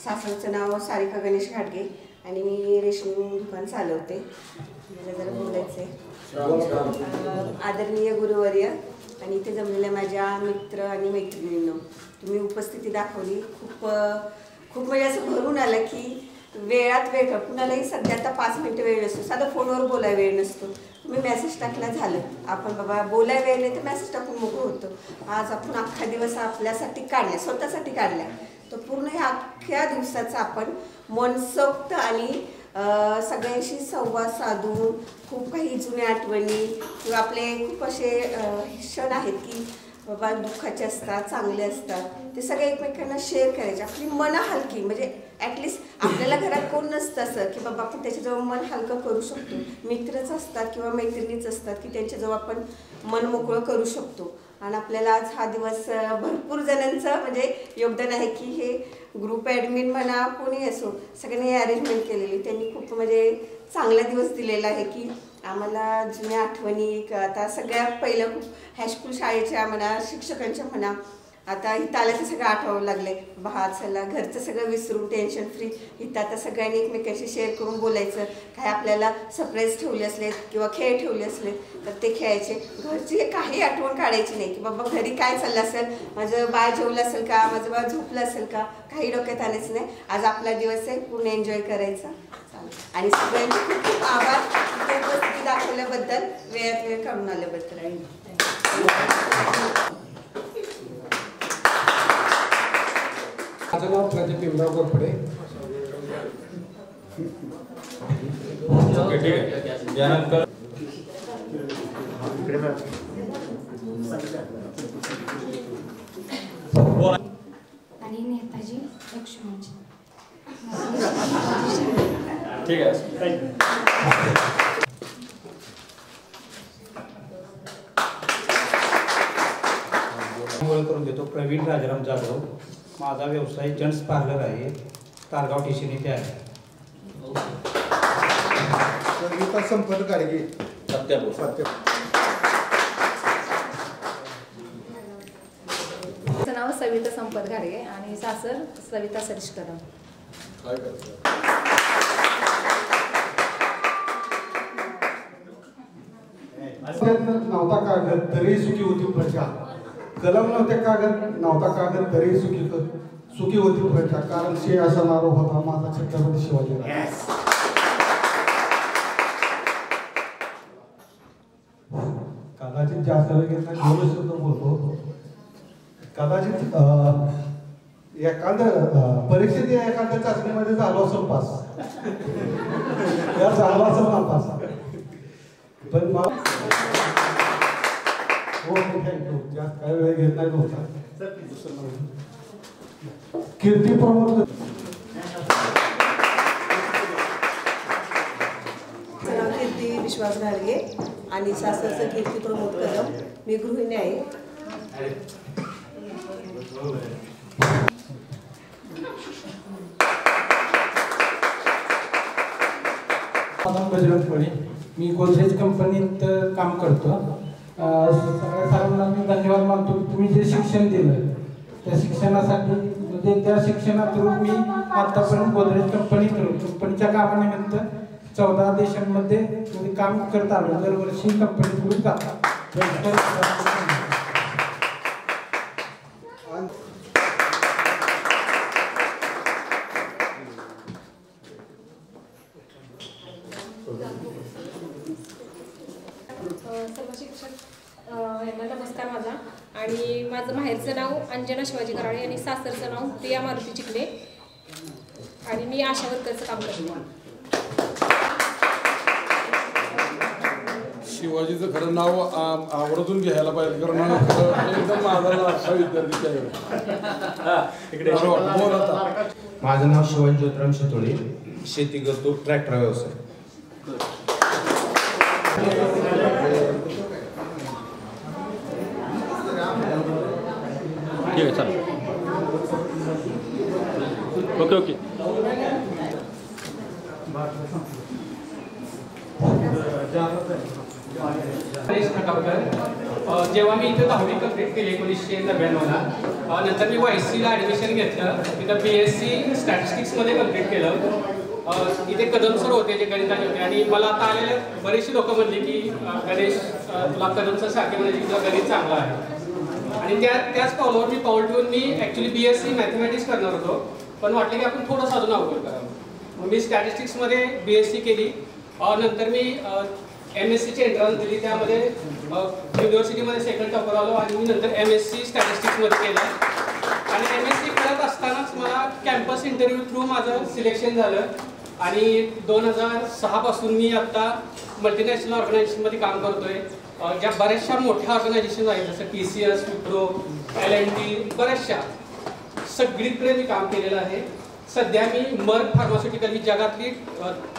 सासरचं नाव सारिका गणेश घाटगे, आणि मी रेशमी दुकान चालवते. मला जरा बोलायचं आहे. आदरणीय गुरुवर्य आणि इथे जमलेल्या माझ्या मित्र आणि मैत्रिणींनो, तुम्ही उपस्थिती दाखवली. खूप म्हणजे असं भरून आलं की वेळात वेळ, कुणालाही सध्या आता 5 मिनिटं वेळ नसतो, साधं फोनवर बोलाय वेळ नसतो. तुम्ही मेसेज टाकला झालं, आपण बाबा बोलाय वेळ नाही तर मेसेज टाकून मोकळं होतं. आज आपण अख्खा दिवस आपल्यासाठी काढला, स्वतःसाठी काढला, तर पूर्ण ह्या अख्ख्या दिवसाचा आपण मनसोक्त आणि सगळ्यांशी संवाद साधून खूप काही जुन्या आठवणी किंवा आपले खूप असे क्षण आहेत की बाबा दुःखाचे असतात, चांगले असतात, ते सगळे एकमेकांना शेअर करायचे. आपली मनं हलकी, म्हणजे ॲटलिस्ट आपल्याला घरात कोण नसतं असं की बाबा आपण त्याच्याजवळ मन हलकं करू शकतो. मित्रच असतात किंवा मैत्रिणीच असतात की त्यांच्याजवळ आपण मन मोकळं करू शकतो. आणि आपल्याला आज हा दिवस भरपूर जणांचं म्हणजे योगदान आहे की हे ग्रुप ॲडमिन म्हणा कोणी असो, सगळ्यांनी अरेंजमेंट केलेली. त्यांनी खूप म्हणजे चांगला दिवस दिलेला आहे की आम्हाला जुन्या आठवणी आता सगळ्यात पहिलं खूप हायस्कूल शाळेच्या म्हणा, शिक्षकांच्या म्हणा, आता इथं आल्याचं सगळं आठवावं लागले. चला घरचं सगळं विसरून टेन्शन फ्री इथं आता सगळ्यांनी एकमेकांशी शेअर करून बोलायचं. काय आपल्याला सरप्राईज ठेवले असले किंवा खेळ ठेवले असले तर ते खेळायचे. घरची काही आठवण काढायची नाही की बाबा घरी काय चाललं असेल, माझं बाळ जेवलं असेल का, माझं बाळ झोपलं असेल का, काही डोक्यात आणायचं नाही. आज आपला दिवस आहे, पूर्ण एन्जॉय करायचा. आणि सगळ्यांचे खूप खूप आभार इथे उपस्थिती दाखवल्याबद्दल, वेळात वेळ काढून आल्याबद्दल. माझं नाव प्रदीप भीमराव गोरपडे. यानंतर आणि नेताजी लक्ष्मणजी. ठीक आहे. ओळख करून देतो. प्रवीण राजाराम जाधव. माझा व्यवसाय जेंट्स पार्लर आहे, तारगाव स्टेशन इथे आहे. सविता संपत गाडगे. नाव सविता संपत गाडगे आणि सासर सविता सरीश कदम. नव्हता कागद तरी सुखी होती प्रजा. कलम नव्हते कागद नव्हता कागद तरी सुखी होती प्रजा. कारण शे असा नारो होता माझा छत्रपती शिवाजी. कदाचित जास्त वेळ घेतला दोन शब्द बोलतो. कदाचित एखाद्या परीक्षेत एखाद्या चाचणीमध्ये झालो असेल पास, झालो असेल नापास, पण थँक्यू. जास्त काही वेळ घेत नाही नव्हता. कीर्ती प्रमोद कीर्ती विश्वास घाडगे आणि सासरचं कीर्ती प्रमोद कदम. मी गृहिणी आहे. बजरंग. मी गोदरेज कंपनीत काम करतो. सगळ्या सर्वांना मी धन्यवाद मानतो की तुम्ही जे शिक्षण दिलं त्या शिक्षणासाठी, म्हणजे त्या शिक्षणातून मी आतापर्यंत गोदरेज कंपनीच्या कामानिमित्त 14 देशांमध्ये म्हणजे काम करत आलो. दरवर्षी कंपनीकडून जातात. सर्व शिक्षक यांना नमस्कार माझा. आणि माझं माहेरचं नाव अंजना शिवाजी कराळे आणि सासरचं नाव प्रिया मारुती चिखले आणि मी आशा वर्करचं काम करते. शिवाजीचं खरं नाव आवर्जून घ्यायला पाहिजे, कारण एकदम माझा असा विद्यार्थी आहे. माझं नाव शिवाजी ज्योतिराम शितोळे. शेती करतो, ट्रॅक्टर व्यवसाय. ठीक आहे, चालेल. ओके. जेव्हा मी इथे 10वी कंप्लीट केली 1999ला, नंतर मी YC-ला ॲडमिशन घेतलं. तिथं BSc स्टॅटिस्टिक्समध्ये कंप्लीट केलं. इथे कदम सर होते जे गणिताचे होते आणि मला आता आलेले बरेचसे लोक म्हणले की गणेश तुला कदम सर सारखे म्हणजे तुला गणित चांगला आहे. आणि त्याच पावलावर मी पाऊल ठेवून मी ॲक्च्युली BSc मॅथमॅटिक्स करणार होतो, पण वाटलं की आपण थोडंसं अजून अवघड करावं. मग मी स्टॅटिस्टिक्समध्ये BSc केली. नंतर मी MScची एंट्रन्स दिली, त्यामध्ये युनिव्हर्सिटीमध्ये सेकंड टॉपर आलो आणि मी नंतर MSc स्टॅटिस्टिक्समध्ये केलं. आणि MSc करत असतानाच मला कॅम्पस इंटरव्ह्यू थ्रू माझं सिलेक्शन झालं आणि 2006 पासून मी आता मल्टीनॅशनल ऑर्गनायझेशनमध्ये काम करतोय. ज्या बऱ्याचशा मोठ्या ऑर्गनायझेशन आहेत जसं TCS, विप्रो, L&T, बऱ्याचशा सगळीकडे मी काम केलेलं आहे. सध्या मी मर्क फार्मास्युटिकल ही जगातली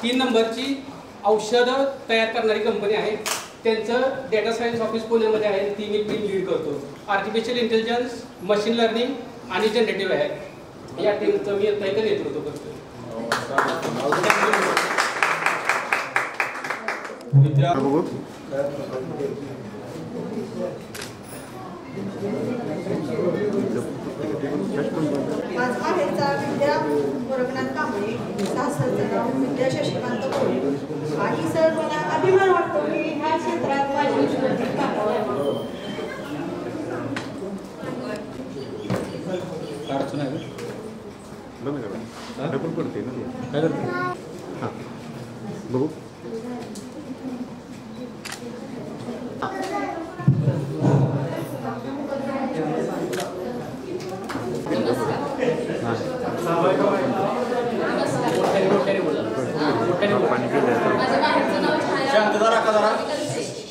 3 नंबरची औषधं तयार करणारी कंपनी आहे. त्यांचं डेटा सायन्स ऑफिस पुण्यामध्ये आहे, ती मी टीम लीड करतो. आर्टिफिशियल इंटेलिजन्स, मशीन लर्निंग आणि जनरेटिव्ह आहे या टीमचं मी आता इथं नेतृत्व करतो. विद्या माझा माहेरचा विद्या रघुनाथ कांबळे, सासरचं नाव विद्या शशिकांत कोळे आणि सर मला अभिमान वाटतो की ह्या क्षेत्रात माझी विश्वजित टाकावं. अडचण आहे डबल पडते ना काय करते हां बघू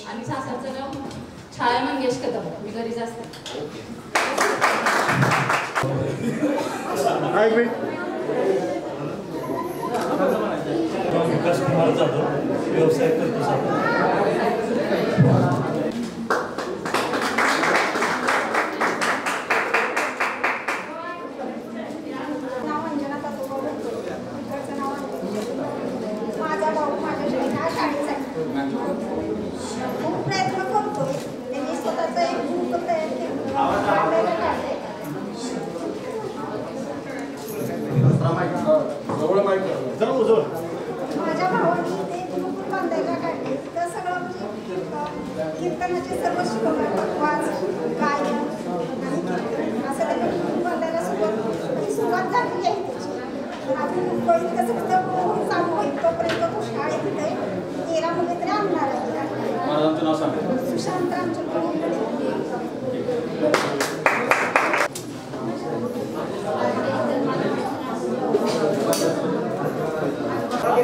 आणि सासरचं नाव छाया मंगेश कदम. मी घरीच असते. विकास कुमार जाधव, व्यवसाय करतो माझा भाऊ माझ्यासाठी ह्या शाळेसाठी खूप प्रयत्न करतोय. त्यांनी स्वतःचा एक ग्रुप तयार केला. माझ्या भावाने ते ग्रुप बांधायला काढले. तर सगळं म्हणजे कीर्तनाचे सर्व शिकवणार वाच गायन आणि कीर्तन असं ते ग्रुप बांधायला सुरुवात झाली आहे त्याची. अजून मुंबईत कसं चालू होईल तोपर्यंत तो शाळेत इथे 13 मुले तरी आणणार आहे. महाराजांचं नाव सांगा. सुशांत रामचंद्र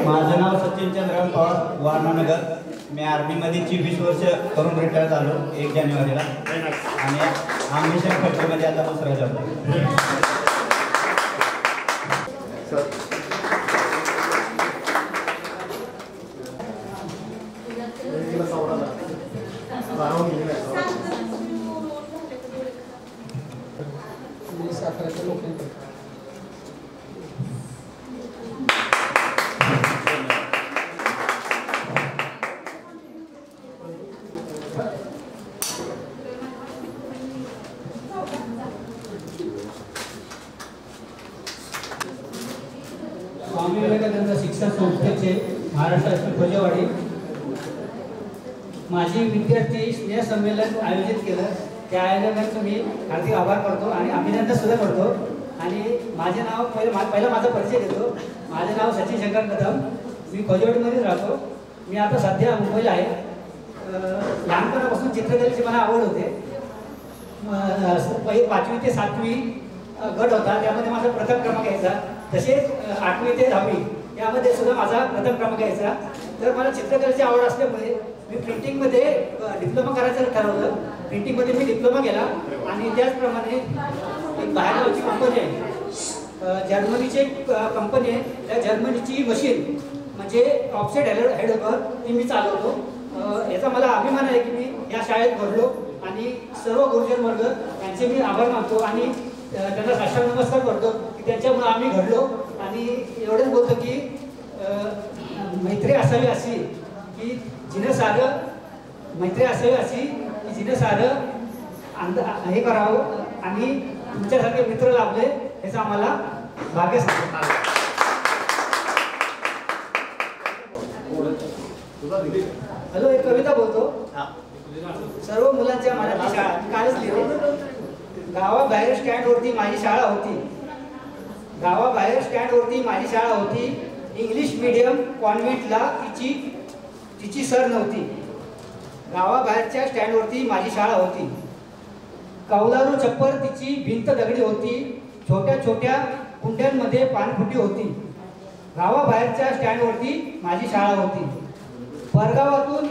माझं नाव सचिन चंद्रकांत पवार, वारणानगर. मी आर्मीमध्ये 24 वर्ष करून रिटायर झालो 1 जानेवारीला आणि आम्ही फॅक्टरीमध्ये आता दुसरा जॉब. स्वामी विवेकानंद शिक्षण संस्थेचे महाराष्ट्रातील खोजेवाडी माझी विद्यार्थी स्नेह संमेलन आयोजित केलं. त्या आयोजनाचं मी हार्दिक आभार करतो आणि अभिनंदन सुद्धा करतो. आणि माझे नाव पहिला माझा परिचय देतो. माझे नाव सचिन शंकर कदम. मी खोजेवाडीमध्येच राहतो. मी आता सध्या मुंबईला आहे. लहानपणापासून चित्रकलेची मला आवड होते. 5वी ते 7वी गट होता, त्यामध्ये माझा प्रथम क्रमांक यायचा. तसेच 8वी ते 10वी यामध्ये सुद्धा माझा प्रथम क्रमांक यायचा. तर मला चित्रकलेची आवड असल्यामुळे मी प्रिंटिंगमध्ये डिप्लोमा करायचं ठरवलं. प्रिंटिंगमध्ये मी डिप्लोमा केला आणि त्याचप्रमाणे एक बाहेरगावची कंपनी आहे, जर्मनीची कंपनी आहे. त्या जर्मनीची मशीन म्हणजे ऑफसेट हेडपर ती मी चालवतो. याचा मला अभिमान आहे की मी या शाळेत घडलो आणि सर्व गुरुजन वर्ग यांचे मी आभार मानतो आणि त्यांना साष्टांग नमस्कार करतो की त्यांच्यामुळे आम्ही घडलो. आणि एवढंच बोलतो की मैत्री असावी अशी की जिनं सारं मैत्री असावी अशी की जिनं सारं हे करावं आणि तुमच्यासारखे मित्र लाभले याचं आम्हाला भाग्य सांगतो. हॅलो, एक कविता बोलतो. सर्व मुलांच्या मराठी शाळा कालच लिहिली. गावाबाहेर स्टँडवरती माझी शाळा होती. गावाबाहेर स्टँडवरती माझी शाळा होती. इंग्लिश मीडियम कॉन्व्हेंटला तिची सर नव्हती. गावाबाहेरच्या स्टँडवरती माझी शाळा होती. कौलारू छप्पर तिची भिंत दगडी होती. छोट्या छोट्या कुंड्यांमध्ये पानफुटी होती. गावाबाहेरच्या स्टँडवरती माझी शाळा होती. परगावातून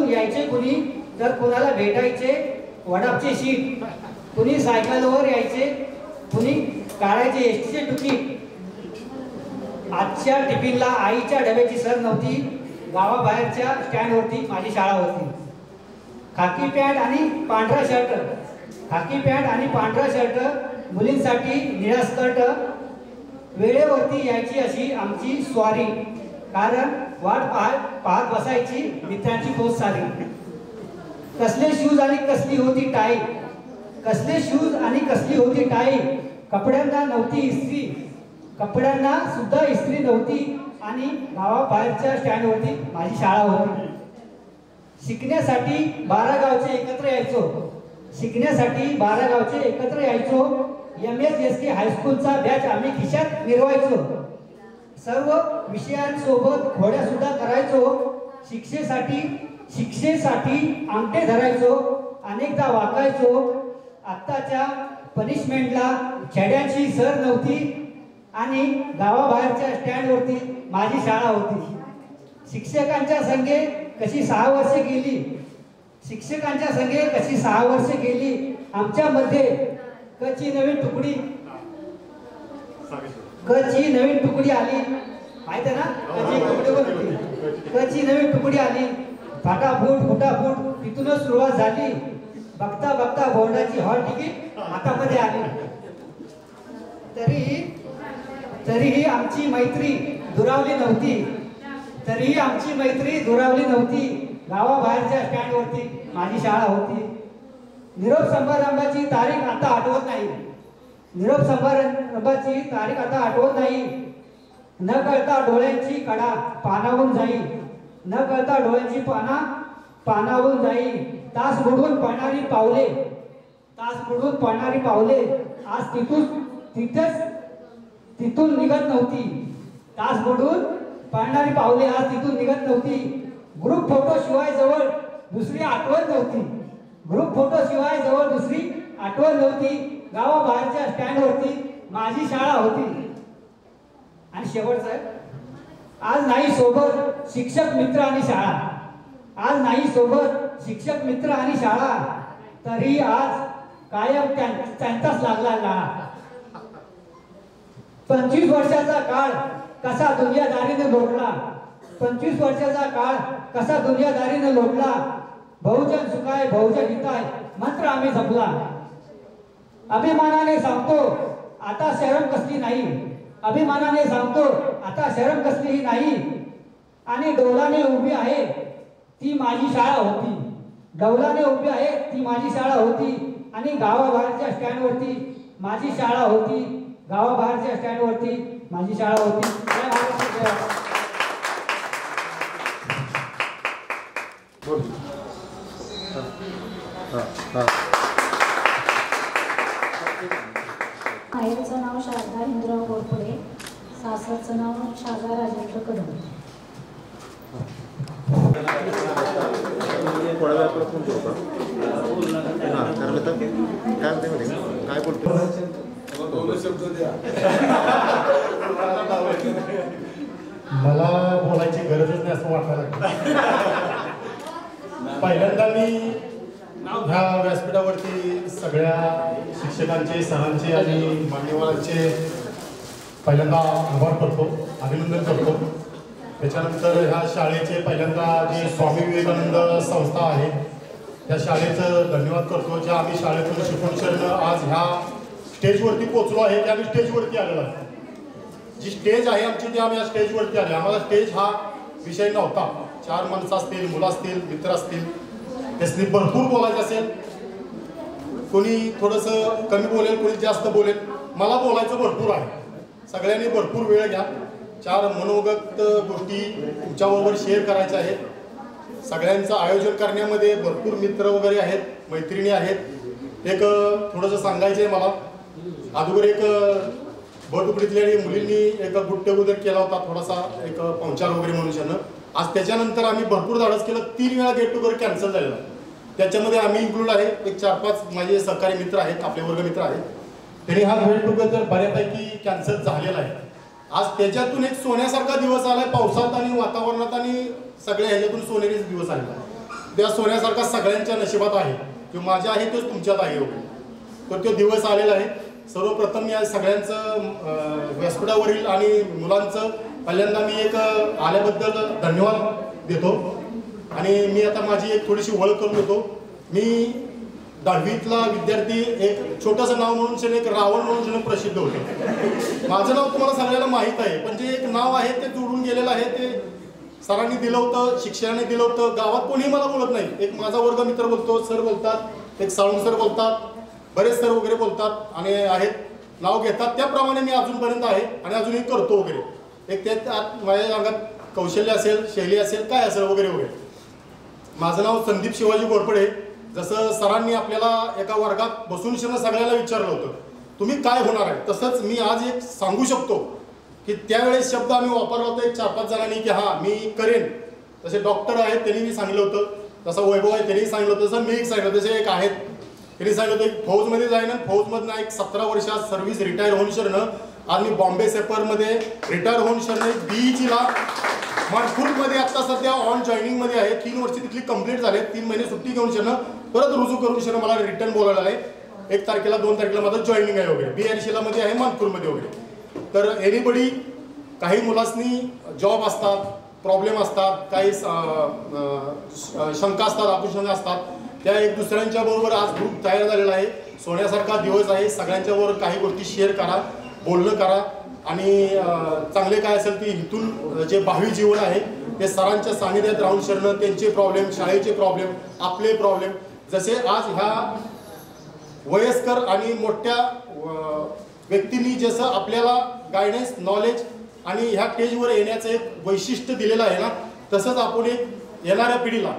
यायचे कुणी तर कुणाला भेटायचे वडापचे शीट. कुणी सायकलवर यायचे, कुणी काढायचे एसटीचे तिकीट. आजच्या टिफिनला आईच्या डब्याची सर नव्हती. गावाबाहेरच्या स्टँडवरती माझी शाळा होती. खाकी पॅन्ट आणि पांढरा शर्ट मुलींसाठी निळा स्कर्ट. वेळेवरती यायची अशी आमची स्वारी. कारण वाट पाहत बसायची मित्रांची फौज सारी. कसले शूज आणि कसली होती टाई, कसले शूज आणि कसली होती टाई, कपड्यांना नव्हती इस्त्री, कपड्यांना सुद्धा इस्त्री नव्हती आणि गावाबाहेरच्या स्टँडवरती माझी शाळा होती. शिकण्यासाठी 12 गावचे एकत्र यायचो, शिकण्यासाठी 12 गावचे एकत्र यायचो. MSSK हायस्कूलचा बॅच आम्ही खिशात मिरवायचो, सर्व विषयांसोबत घोड्या सुद्धा करायचो. शिक्षेसाठी अंगठे धरायचो, अनेकदा वाकायचो. आत्ताच्या पनिशमेंटला छेड्यांची सर नव्हती आणि गावाबाहेरच्या स्टँडवरती माझी शाळा होती. शिक्षकांच्या संगे कशी 6 वर्षे गेली, शिक्षकांच्या संगे कशी 6 वर्षे गेली. आमच्यामध्ये कची नवीन तुकडी आली, माहिती आहे ना, कची नवीन तुकडी आली. फटाफूट तिथूनच सुरुवात झाली. बघता बघता बोर्डाची हॉल तिकीट हातामध्ये आली. तरीही आमची मैत्री दुरावली नव्हती. गावाबाहेरच्या स्टँडवरती माझी शाळा होती. निरोप समारंभाची तारीख आता आठवत नाही. न कळता डोळ्यांची कडा पानावून जाई. तास बुडवून पडणारी पावले आज तिथून निघत नव्हती. ग्रुप फोटो शिवाय जवळ दुसरी आठवण नव्हती. गावाबाहेरच्या स्टँडवरती माझी शाळा होती. आणि शेवटचं, आज नाही सोबत शिक्षक मित्र आणि शाळा, तरी आज कायम त्यांचाच लागला गाळा. 25 वर्षाचा काळ कसा दुनियादारीने लोटला. बहुजन सुखाय बहुजन हिताय मंत्र आम्ही जपला. अभिमानाने सांगतो आता शरम कसलीही नाही. आणि डौलाने उभी आहे ती माझी शाळा होती. आणि गावाबाहेरच्या स्टँडवरती माझी शाळा होती. माहेरचं नाव शारदा हिंदराव घोरपडे, सासरचं नाव शारदा राजेंद्र कदम. काय बोलतो मला बोलायची गरजच नाही असं वाटायला लागलं. पहिल्यांदा मी ह्या व्यासपीठावरती सगळ्या शिक्षकांचे, सरांचे आणि मान्यवरांचे पहिल्यांदा आभार करतो, अभिनंदन करतो. त्याच्यानंतर ह्या शाळेचे पहिल्यांदा जी स्वामी विवेकानंद संस्था आहे त्या शाळेचं धन्यवाद करतो. ज्या आम्ही शाळेतून शिकून आज ह्या स्टेजवरती पोहोचलो आहे, की आम्ही स्टेजवरती आलेलो आहे. जी स्टेज आहे आमची ती आम्ही या स्टेजवरती आले. आम्हाला स्टेज हा विषय नव्हता. 4 माणसं असतील, मुलं असतील, मित्र असतील, त्यासनी भरपूर बोलायचं असेल. कोणी थोडंसं कमी बोलेल, कोणी जास्त बोलेल. मला बोलायचं भरपूर आहे. सगळ्यांनी भरपूर वेळ घ्या. 4 मनोगत गोष्टी तुमच्याबरोबर शेअर करायच्या आहेत. सगळ्यांचं आयोजन करण्यामध्ये भरपूर मित्र वगैरे आहेत, मैत्रिणी आहेत. एक थोडंसं सांगायचं आहे मला. अगोदर एक बटुकडीतल्या मुलींनी एक गुट्टे उदर केला होता, थोडासा एक पाहुणचार वगैरे म्हणून. आज त्याच्यानंतर आम्ही भरपूर धाडस केलं. 3 वेळा गेट टुगेदर कॅन्सल झालेला. त्याच्यामध्ये आम्ही इन्क्लूड आहे. एक 4-5 माझे सहकारी मित्र आहेत, आपले वर्ग मित्र आहेत. त्यांनी हा गेट टुगेदर बऱ्यापैकी कॅन्सल झालेला आहे. आज त्याच्यातून एक सोन्यासारखा दिवस आलाय. पावसात आणि वातावरणात आणि सगळ्या ह्याच्यातून सोनेरीच दिवस आलेला. त्या सोन्यासारखा सगळ्यांच्या नशिबात आहे, किंवा माझ्या आहे तोच तुमच्यात आहे. तर तो दिवस आलेला आहे. सर्वप्रथम मी आज सगळ्यांचं व्यासपीठावरील आणि मुलांचं पहिल्यांदा मी एक आल्याबद्दल धन्यवाद देतो. आणि मी आता माझी एक थोडीशी ओळख करून देतो. मी 10वीतला विद्यार्थी. एक छोटंसं नाव म्हणून एक रावण म्हणून प्रसिद्ध होते. माझं नाव तुम्हाला सगळ्यांना माहीत आहे, पण जे एक नाव आहे ते जोडून गेलेलं आहे ते सरांनी दिलं होतं, शिक्षकांनी दिलं होतं, गावात कोणी मला बोलत नाही. एक माझा वर्ग मित्र बोलतो, सर बोलतात, एक साळुंके सर बोलतात, बरेच सर वगैरे बोलतात आणि आहेत नाव घेतात, त्याप्रमाणे मी अजूनपर्यंत आहे आणि अजूनही करतो वगैरे. एक त्यात माझ्या अंगात कौशल्य असेल, शैली असेल, काय असेल वगैरे वगैरे. माझं नाव संदीप शिवाजी घोरपडे. जसं सरांनी आपल्याला एका वर्गात बसून सगळ्याला विचारलं होतं तुम्ही काय होणार आहे, तसंच मी आज एक सांगू शकतो की त्यावेळेस शब्द आम्ही वापरला होता एक 4-5 जणांनी की हां मी करेन. तसे डॉक्टर आहेत त्यांनी मी सांगितलं होतं, तसं वैभव आहे त्यांनी सांगितलं होतं, तसं मी एक सांगितलं. तसे एक आहेत त्यांनी सांगितलं होतं एक फौजमध्ये जाईन आणि फौजमधनं एक 17 वर्षात सर्व्हिस रिटायर होऊन शरणं आज मी बॉम्बे सेपरमध्ये रिटायर होऊन शरणं BEGला मानपूरमध्ये आत्ता सध्या ऑन जॉईनिंगमध्ये आहे. 3 वर्ष तिथली कंप्लीट झाले, 3 महिने सुट्टी घेऊन शरणं परत रुजू करून शरणं मला रिटर्न बोलायला आहे. 1 तारखेला 2 तारखेला माझं जॉईनिंग आहे वगैरे. BRCला मध्ये आहे मानपूरमध्ये वगैरे. तर एनीबडी काही मुलांनी जॉब असतात, प्रॉब्लेम असतात, काही शंका असतात, आकुशंका असतात, त्या एक दुसऱ्यांच्या बरोबर आज ग्रुप तयार झालेला आहे. सोन्यासारखा दिवस आहे. सगळ्यांच्याबरोबर काही गोष्टी शेअर करा, बोलणं करा आणि चांगले काय असेल ते इथून जे भावी जीवन आहे ते सरांच्या सानिध्यात राहून शरणं, त्यांचे प्रॉब्लेम, शाळेचे प्रॉब्लेम, आपले प्रॉब्लेम, जसे आज ह्या वयस्कर आणि मोठ्या व्यक्तींनी जसं आपल्याला गायडन्स, नॉलेज आणि ह्या स्टेजवर येण्याचं एक वैशिष्ट्य दिलेलं आहे ना, तसंच आपण एक येणाऱ्या पिढीला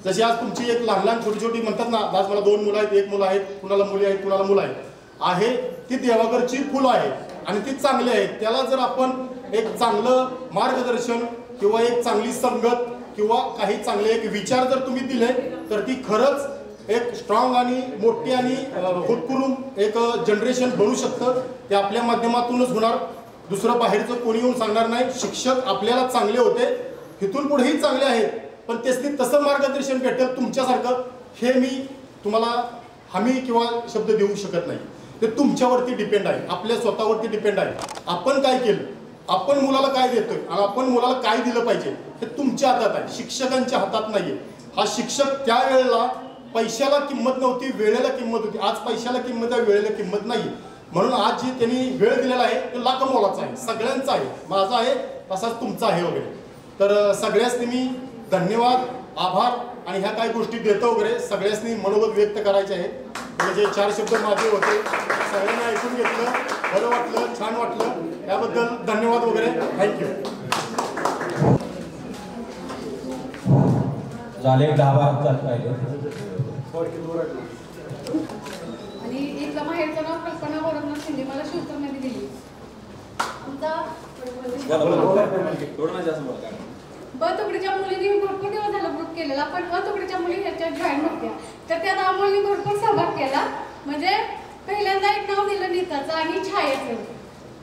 जशी आज तुमची एक लहान लहान छोटी छोटी म्हणतात ना, आज मला 2 मुलं आहेत, 1 मुलं आहेत, कुणाला मुली आहेत, कुणाला मुलं आहेत, आहे ती देवाघरची फुलं आहे आणि ती चांगली आहेत. त्याला जर आपण एक चांगलं मार्गदर्शन किंवा एक चांगली संगत किंवा काही चांगले एक विचार जर तुम्ही दिले तर ती खरंच एक स्ट्रॉंग आणि मोठी आणि हुतकुरून एक जनरेशन बनू शकतं. ते आपल्या माध्यमातूनच होणार, दुसरं बाहेरचं कोणी येऊन सांगणार नाही. शिक्षक आपल्याला चांगले होते, इथून पुढेही चांगले आहेत, पण त्यासनी तसं मार्गदर्शन भेटेल तुमच्यासारखं हे मी तुम्हाला हमी किंवा शब्द देऊ शकत नाही. ते तुमच्यावरती डिपेंड आहे, आपल्या स्वतःवरती डिपेंड आहे. आपण काय केलं, आपण मुलाला काय देतोय आणि आपण मुलाला काय दिलं पाहिजे हे तुमच्या हातात आहे, शिक्षकांच्या हातात नाहीये. हा शिक्षक त्यावेळेला पैशाला किंमत नव्हती, वेळेला किंमत होती. आज पैशाला किंमत आहे, वेळेला किंमत नाही. म्हणून आज जी त्यांनी वेळ दिलेला आहे तो लाख मोलाचा आहे, सगळ्यांचा आहे, माझा आहे तसाच तुमचा आहे वगैरे. तर सगळ्यासनी मी धन्यवाद, आभार आणि ह्या काही गोष्टी देतो वगैरे सगळ्यांनी मनोगत व्यक्त करायचे आहे. म्हणजे 4 शब्द माझे होते, सगळ्यांना ऐकून घेतलं, बरं वाटलं, छान वाटलं, याबद्दल धन्यवाद वगैरे. थँक्यू. झाले 10-12 राहिले. आणि एकदा माहेरचं नाव कल्पना वरदनाथ शिंदे मला शिवतरमध्ये दिली. आमचा ब तुकडीच्या मुलींनी भरपूर दिवस झाला ग्रुप केलेला, पण अ तुकडीच्या मुली ह्याच्यात जॉईन नव्हत्या, तर त्या नावामुळे भरपूर सहभाग केला. म्हणजे पहिल्यांदा एक नाव दिलं नीताचं आणि छायेचं,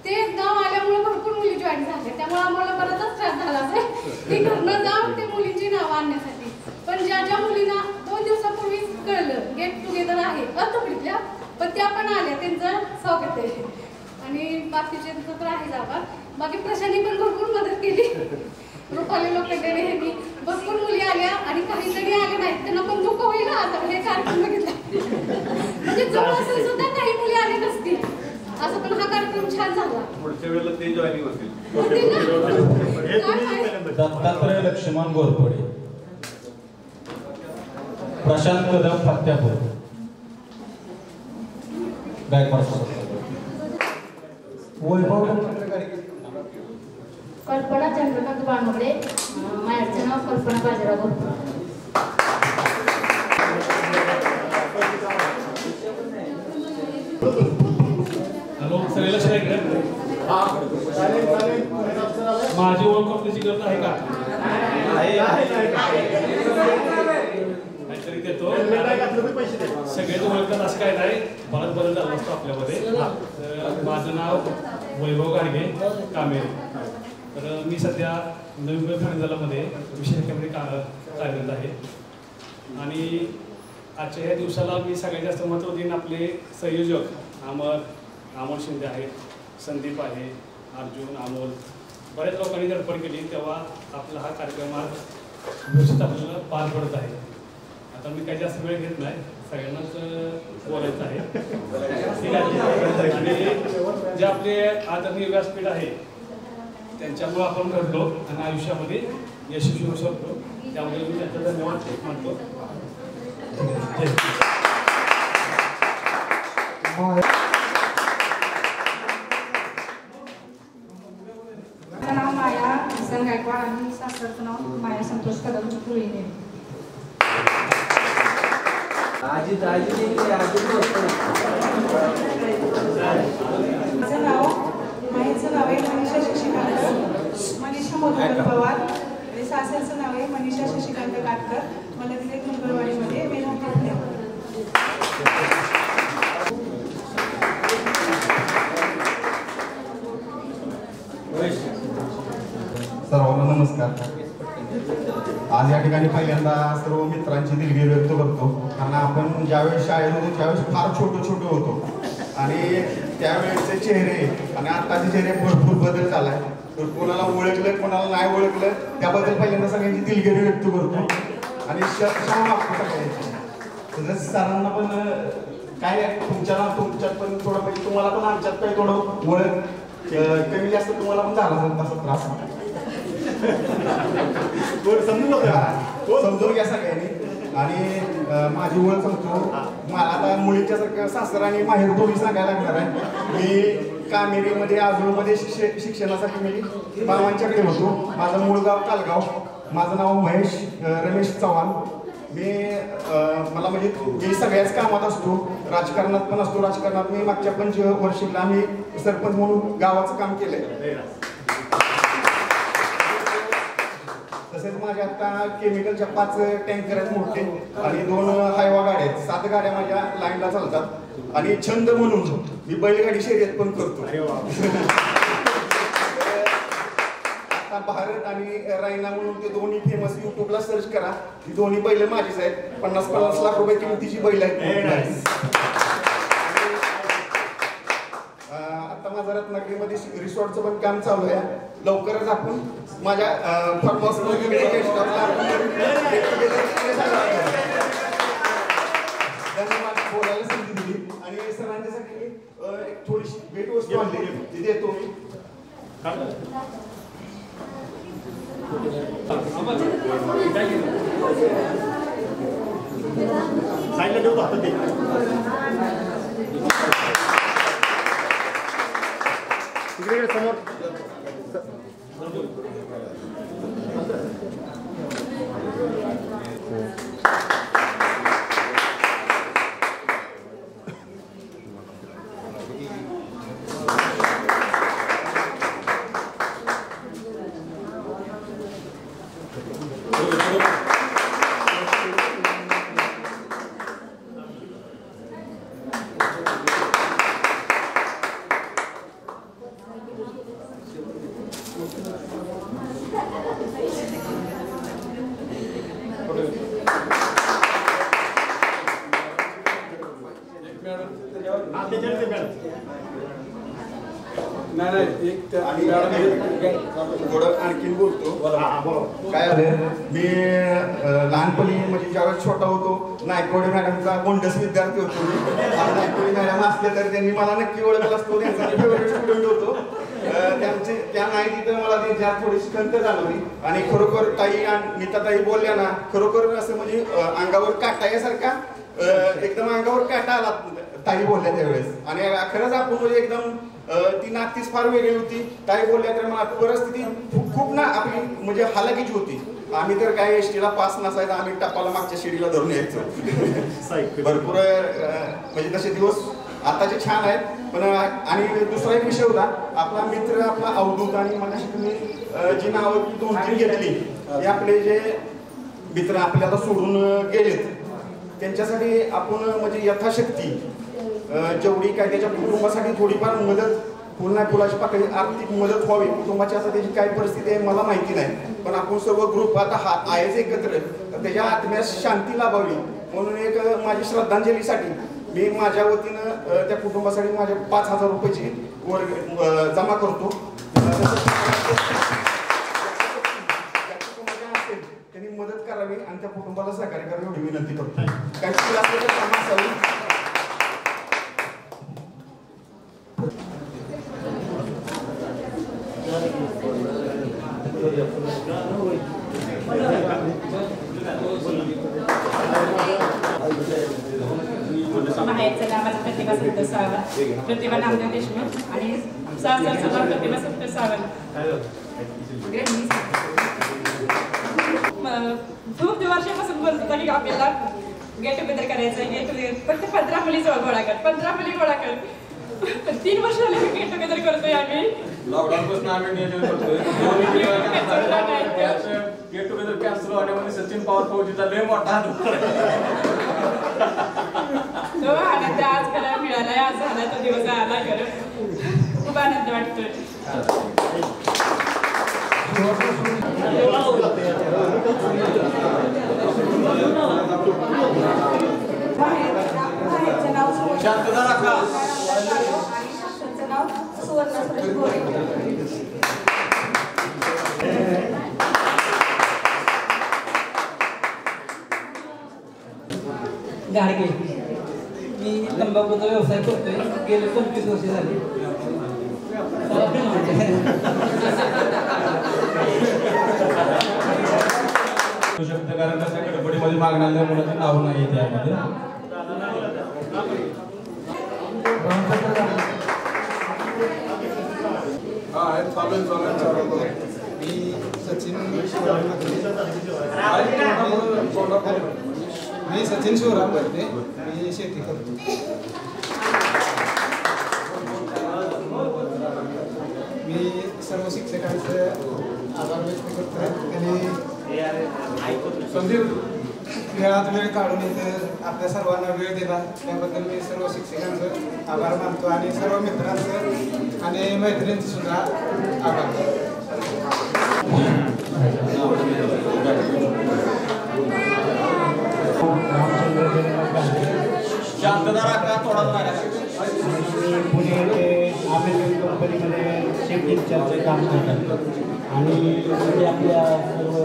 ते नाव आल्यामुळे भरपूर मुली जॉईन झाल्या. त्यामुळे आम्हाला बराचच त्रास झाला असेल की घरनं जाऊन ते मुलींची नावं आणण्यासाठी. पण ज्या ज्या मुलींना 2 दिवसापूर्वीच कळलं गेट टुगेदर आहे तुकडीतल्या, पण त्या पण आल्या, त्यांचं स्वागत आहे. आणि बाकीचे तर आहे जागा. बाकी प्रशांनी पण भरपूर मदत केली. रुपाली लोखंडे यांनी भरपूर मुली आल्या आणि काही जणी आल्या नाहीत, त्यांना पण दुःख होईल आता हे कार्यक्रम बघितला. म्हणजे जवळ असून सुद्धा काही मुली आल्या नसतील, असं पण हा कार्यक्रम छान झाला. पुढच्या वेळेला ते जॉईनिंग होतील. दत्तात्रय लक्ष्मण घोरपडे, प्रशांत कदम फत्यापूर, वैभव कल्पना चंद्रकांत बाणोडे, माहेरचं नाव कल्पना बाजीराव घोरपडे. हॅलो, सगळ्याला शाळेकडे माझी ओळख आपल्याची गरज आहे का? काहीतरी देतो, सगळे ओळखतात असं काय नाही, बराच बदल झाला असतो आपल्यामध्ये. माझं नाव वैभव गाडगे कामेरे. तर मी सध्या नवी ठाणे जिल्ह्यामध्ये विशेष केंद्रे कार्यरत आहे. आणि आजच्या ह्या दिवसाला मी सगळ्यात जास्त महत्त्व देईन आपले संयोजक अमोल शिंदे आहेत, संदीप आहे, अर्जुन, अमोल, बऱ्याच लोकांनी धडपड केली, तेव्हा आपला हा कार्यक्रम आज व्यवस्थित आपल्याला पार पडत आहे. आता मी काही जास्त वेळ घेत नाही, सगळ्यांनाच बोलायचं आहे. ठीक आहे. आणि जे आपले आदरणीय व्यासपीठ आहे त्यांच्यामुळे आपण घडलो आणि आयुष्यामध्ये यशस्वी होऊ शकतो. त्यामुळे मी त्यांचा धन्यवाद मानतो. माझं नाव माया हसन गायकवाड आणि सासरचं नाव माया संतोष कदम चुकुळीने. माझं नाव माहेरचं नाव आहे मनीषा शशिकांत मनीषा मधुकर पवार आणि सासरचं नाव आहे मनीषा शशिकांत काटकर. मला तिथे मंगळवाडीमध्ये मी राहते. सर्वांना नमस्कार. आज या ठिकाणी पहिल्यांदा सर्व मित्रांची दिलगिरी व्यक्त करतो. कारण आपण ज्यावेळेस शाळेत होतो त्यावेळेस फार छोटे होतो आणि त्यावेळेसचे चेहरे आणि आताचे चेहरे भरपूर बदल झालाय. तर कोणाला ओळखलं कोणाला नाही ओळखलं त्याबद्दल पहिल्यांदा सगळ्यांची दिलगिरी व्यक्त करतो आणि क्षमा मागतो सगळ्यांची. तर सरांना पण काय तुमच्यात पण थोडं म्हणजे तुम्हाला पण आमच्यात काही थोडं ओळख कमी जास्त तुम्हाला पण झाला तसा त्रास समजून घ्या सगळ्यांनी. आणि माझी ओळख सांगतो. मला आता मुलीच्या सारखं सासर आणि माहेर दोन्ही सांगायला लागणार आहे. मी कामेरीमध्ये आजूळमध्ये शिक्षणासाठी मी बाबांच्याकडे होतो. माझं मूळ गाव कालगाव. माझं नाव महेश रमेश चव्हाण. मला म्हणजे मी सगळ्याच कामात असतो. राजकारणात पण असतो. राजकारणात मी मागच्या 25 वर्षाला आम्ही सरपंच म्हणून गावाचं काम केलंय. तसेच माझ्या आता केमिकलच्या 5 टँकर आहेत मोठे आणि 2 हायवा गाड्या आहेत. 7 गाड्या माझ्या लाईनला चालतात. आणि छंद म्हणून मी बैलगाडी शर्यत पण करतो. आता भारत आणि रायना म्हणून ते दोन्ही फेमस युट्यूबला सर्च करा. ही दोन्ही बैल माझीच आहेत. 50-50 लाख रुपये किमतीची बैल आहेत. आता माझं रत्नागिरीमध्ये रिसॉर्टचं पण काम चालू आहे. लवकरच आपण माझ्या फार्म हाऊसमध्ये धन्यवाद बोलायला संधी दिली. आणि सरांच्यासाठी एक थोडीशी भेटवस्तू आणली ती देतो मी. साईडला ठेवतो हातात दे. तिकडे समोर थोडं आणखीन बोलतो. काय झालं मी लहानपणी म्हणजे ज्यावेळेस छोटा होतो नायकवडे मॅडमचा बोंडस विद्यार्थी होतो मी. नायकवडे मॅडम असले तर त्यांनी मला नक्की ओळखला असतो. त्यांचा फेवरेट स्टुडंट होतो. त्या माहितीत मला त्यांच्यात थोडीशी खंत जाणवली आणि खरोखर नीताताई बोलल्या ना खरोखर असं म्हणजे अंगावर काटा यासारखा एकदम अंगावर काटा आला ताई बोलल्या त्यावेळेस. आणि खरंच आपण म्हणजे एकदम ती नातीच फार वेगळी होती. ताई बोलल्या तर मला परिस्थिती खूप ना आपली म्हणजे हालाकीची होती. आम्ही तर काय एसटीला पास नसायचा. आम्ही टपाला मागच्या शिडीला धरून यायचो. भरपूर म्हणजे तसे दिवस आताचे छान आहेत. पण आणि दुसरा एक विषय होता आपला मित्र आपला अवधूत आणि मगाशी तुम्ही जी नावं 2-3 घेतली हे आपले जे मित्र आपल्याला सोडून गेलेत त्यांच्यासाठी आपण म्हणजे यथाशक्ती जेवढी काय त्याच्या कुटुंबासाठी थोडीफार मदत पुन्हा फुलाची पाकळी आर्थिक मदत व्हावी. कुटुंबाची आता त्याची काय परिस्थिती आहे मला माहिती नाही. पण आपण सर्व ग्रुप आता आहेच एकत्र तर त्याच्या आत्म्यास शांती लाभावी म्हणून एक माझी श्रद्धांजलीसाठी मी माझ्या वतीनं त्या कुटुंबासाठी माझ्या 5,000 रुपयाची जमा करतो. त्यांनी मदत करावी आणि त्या कुटुंबाला सहकार्य करावी एवढी विनंती करतो. काही असेल तर कामा असावी. माहेरचं नाव माझं प्रतिभा संतोष सावंत, प्रतिभा नामदेव देशमुख आणि सासरचं नाव प्रतिभा संतोष सावंत. खूप वर्षापासून बोलत होता की आपल्याला गेट टुगेदर करायचं, गेट टुगेदर फक्त 15 मुली गोळा कर, 15 मुली गोळा कर. 3 वर्ष झाले गेट टुगेदर करतोय आम्ही. लॉकडाऊन पासून आम्ही नियोजन करतोय. गेट टुगेदर कॅन्सल होण्यामध्ये सचिन पवार फौजीचा लय मोठा हात तो आनंद आज करायला मिळालाय, आज झाला तो दिवस आला खरं खूप आनंद वाटतोय. शांतता राखा. आणि शासनचं नाव सुवर्ण सुरेश गोरे. गाडगे. मी तंबाखूचा व्यवसाय करतोय, गेले 25 वर्ष झाली. शकतं कारण कसं गडबडीमध्ये मागण्याच्या मुलाचं नाव नाही त्यामध्ये. मी सचिन शिवराम करते, मी शेती करतो. मी सर्व शिक्षकांचे आभार व्यक्त करतो आणि वेळात वेळ काढून इथे आपल्या सर्वांना वेळ दिला त्याबद्दल मी सर्व शिक्षकांचं आभार मानतो आणि सर्व मित्रांचं आणि मैत्रिणींचं सुद्धा आभार मानतो. शांतता राखा. थोडा मी पुणे येथे अमेरिकन कंपनीमध्ये शिफ्ट इंचार्जचं काम करतात आणि म्हणजे आपल्या सर्व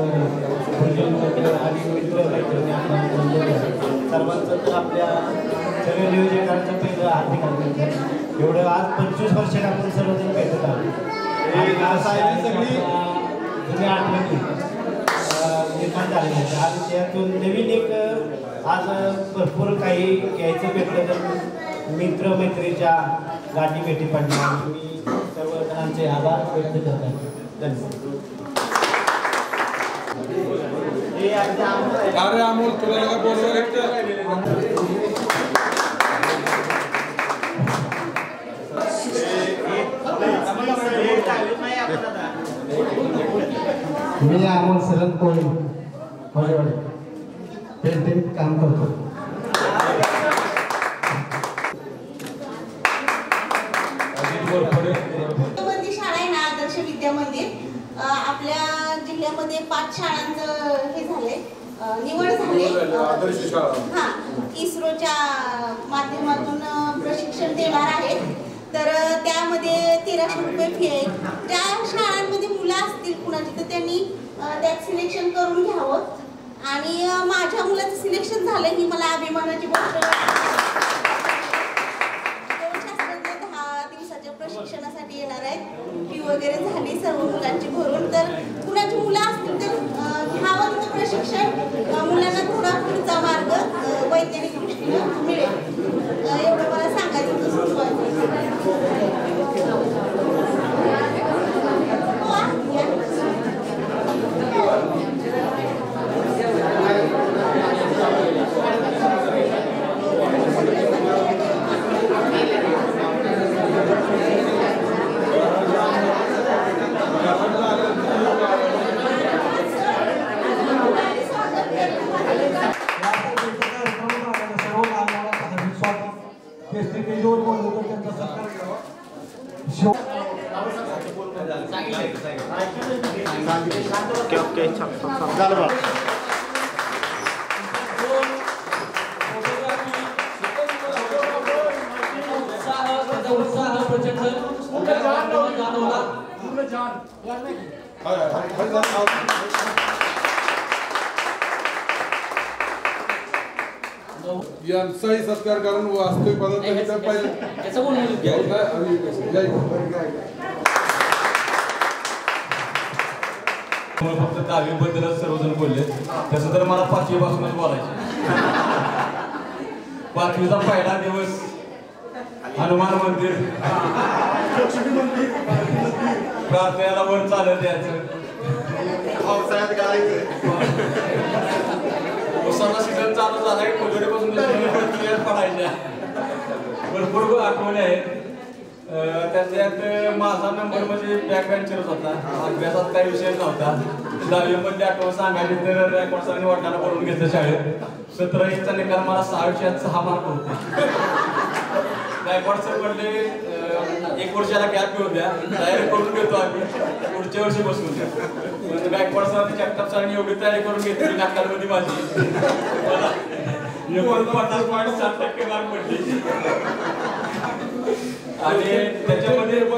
आणि मित्रमैत्रिणी सर्वांचं तर आपल्या सगळ्या नियोजकांचं पहिलं हार्दिक अभिनंदन. एवढं आज 25 वर्षात आपण सर्वजण भेटत आहोत. सगळी जुन्या आठवणी निर्माण झालेल्या आहेत आणि त्यातून नवीन एक आज भरपूर काही घ्यायचं भेटलं तर मित्रमैत्रीच्या गाठी भेटी पडणार. मी सर्व जणांचे आभार व्यक्त करत आहे. धन्यवाद. अरे अमोल तुला का बोलवा मी अमोल शरद कोळी पेंटिंग काम करतो. शाळा आहे ना, आदर्श विद्या मंदिर. आपल्या जिल्ह्यामध्ये 5 शाळांचं हे झाले, निवड झाले. हा, इस्रोच्या माध्यमातून प्रशिक्षण देणार आहेत. तर त्यामध्ये 1300 रुपये फी आहे. त्या शाळांमध्ये मुलं असतील कुणाची तर त्यांनी त्यात सिलेक्शन करून घ्यावं. आणि माझ्या मुलाचं सिलेक्शन झालं ही मला अभिमानाची गोष्ट. शास्त्रज्ञ 10 दिवसाच्या प्रशिक्षणासाठी येणार आहेत. फी वगैरे झाली सर्व मुलांची भरून. तर कुणाची मुलं असतील तर घ्यावं तिथं प्रशिक्षण. मुलांना थोडा पुढचा मार्ग वैज्ञानिक दृष्टीनं मिळेल एवढं मला सांगायचं होतं. यांचाही सत्कार करून वास्तविक पदार्थ पाहिजे. फक्त दहावीबद्दलच सर्वजण बोलले. तसं तर मला 5वी पासूनच बोलायचे. 5वीचा पहिला दिवस हनुमान मंदिर प्रार्थनेला वर चालत यायचं. पावसाळ्यात गाळायचं. उसाचा सीझन चालू झाला की फुलझडीपासून पडायच्या. भरपूर आठवणी आहेत. त्याच्यात माझा नंबर म्हणजे बॅक बेंचरच होता. अभ्यासात काही विषय नव्हता. 10वीमध्ये आठवण सांगायची तर रेकॉर्ड सरांनी वाटाणा करून घेतलं शाळेत. 17चा निकाल मला 6 विषयात 6 मार्क होते. गायकवाड सर म्हणले 1 वर्षाला गॅप घेऊन द्या, तयारी करून घेतो आम्ही पुढच्या वर्षी बसून. गायकवाड सरांनी जगताप सरांनी एवढी तयारी करून घेतली नाकालमध्ये माझी. मला 49.7% मार्क पडले. आणि त्याच्यामध्ये हो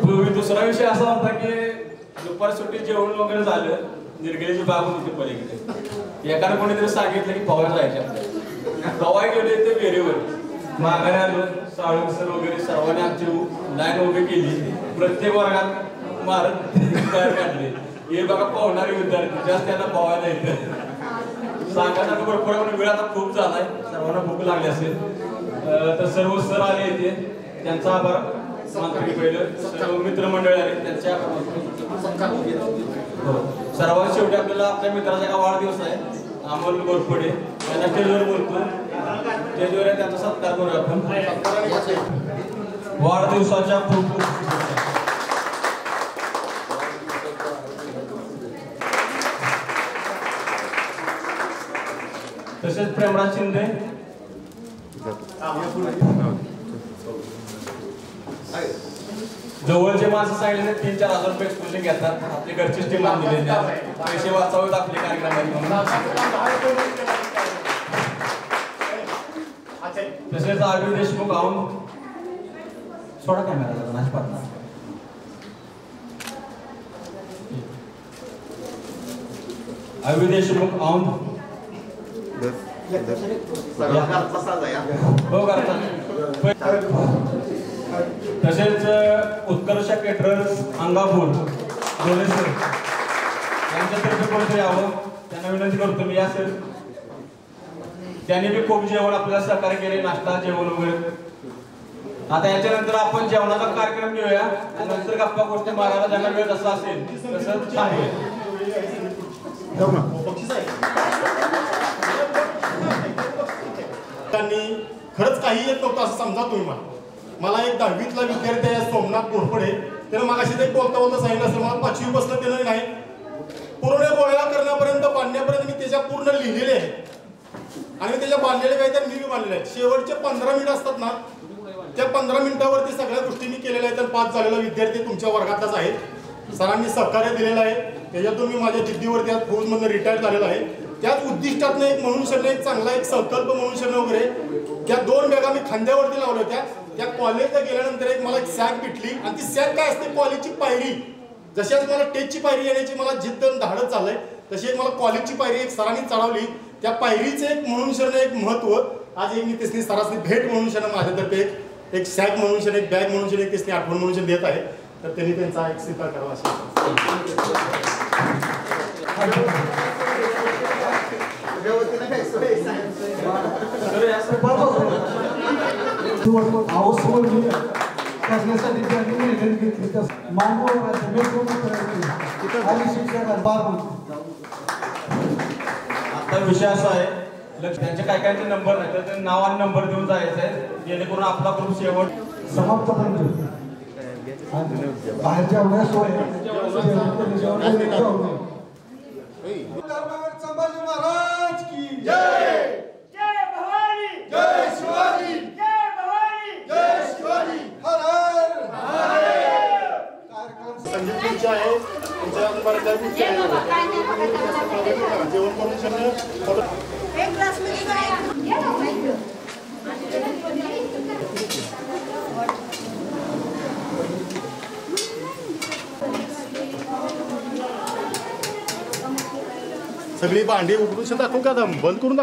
पूर्वी दुसरा विषय असा होता की दुपारी सुट्टी जेवण वगैरे झालं. निर्गेलीची बाग होती पलीकडे. एकाने कोणीतरी सांगितलं की पवायला जायच्या. पवाय गेले ते फेरीवर माघारी आलो. साळुंके सर वगैरे सर्वांनी आमची लाईन उभी केली. प्रत्येक वर्गात मारत बाहेर काढले. हे बघा पावणारे विद्यार्थी जास्त त्यांना पवायला येतं. सांगायचं भरपूर वेळ आता खूप झालाय. सर्वांना भूक लागली असेल तर सर्व सर आले येते त्यांचा आभार मानतो. पहिलं सर्व मित्रमंडळी आले त्यांचे आभार. सर्वात शेवटी आपल्याला आपल्या मित्राचा का वाढदिवस आहे अमोल गोरपडे त्यांना स्टेजवर बोलतो. स्टेजवर त्यांचा सत्कार करूया आपण. वाढदिवसाच्या खूप खूप तसेच प्रेमराज शिंदे जवळचे माणसं सांगितले 3-4 हजार रुपये एक्सपोजर घेतात. आपली घरचीच टीम आणलेली पैसे वाचावेत आपले कार्यक्रमात. तसेच आरवी देशमुख आऊन सोडा कॅमेरा नाशपात. आरवी देशमुख आऊन तसेच उत्कर्ष केटरर्स अंगापूर डोलेसर यांच्यातर्फे कोणतरी यावं त्यांना विनंती करतो मी. असेल त्यांनी बी खूप जेवण आपल्याला सहकार्य केले. नाश्ता जेवण वगैरे. आता याच्यानंतर आपण जेवणाचा कार्यक्रम घेऊया. नंतर गप्पा गोष्टी मारायला ज्यांना वेळ जसा असेल तसं सांगूया. खरंच काही येत नव्हतं असं समजा तुम्ही. मला एक 10वीतला विद्यार्थी आहे सोमनाथ गोरपडे. त्यानं मागाशी ते बोलता सांगितलं असेल मला 5वी बसलं त्यानं नाही. पूर्ण गोळ्या करण्यापर्यंत बांधण्यापर्यंत मी त्याच्या पूर्ण लिहिलेले आहे. आणि त्याच्या बांधलेले काही तर मी बी बांधलेले आहेत. शेवटचे 15 मिनिट असतात ना त्या 15 मिनिटावरती सगळ्या गोष्टी मी केलेल्या आहेत. तर 5 झालेला विद्यार्थी तुमच्या वर्गातलाच आहे. सरांनी सहकार्य दिलेलं आहे. त्याच्यातून मी माझ्या जिद्दीवरती आज फौजमधून रिटायर झालेला आहे. त्याच उद्दिष्टातनं एक म्हणून शरणं एक चांगला एक संकल्प म्हणून शरणं वगैरे त्या 2 बॅगा मी खांद्यावरती लावल्या होत्या. त्या कॉलेजला गेल्यानंतर एक मला एक सॅक भेटली. आणि ती सॅक काय असते कॉलेजची पायरी. जशी आज मला टेटची पायरी येण्याची मला जिद्द धाडत चाललंय तशी एक मला कॉलेजची पायरी एक सरांनी चढवली. त्या पायरीचे एक म्हणून शरणं एक महत्व आज एक मी त्यासनी सरासनी भेट म्हणून शरणं माझ्यातर्फे एक सॅक म्हणून शरणं एक बॅग म्हणून शरणं एक त्यासनी आठवण म्हणून शरणं देत आहे. तर त्यांनी त्यांचा एक स्वीकार करावा करण्यासाठी त्यांनी मेहनत घेतली. आता विषय असा आहे त्यांचे काय कायचे नंबर नाही तर ते नाव आणि नंबर देऊन जायचं आहे जेणेकरून आपला ग्रुप शेवट समाप्त पर्यंत बाहेरच्या एवढ्या सोय संभाजी महाराज की जय. जय भवानी. जय शिवाजी. जय भवानी. जय शिवाजी. हर हर महादेव. संगीत आहे तुमच्या जेवण करून एक ग्लास सगळी भांडी उघडून दाखवू का बंद करून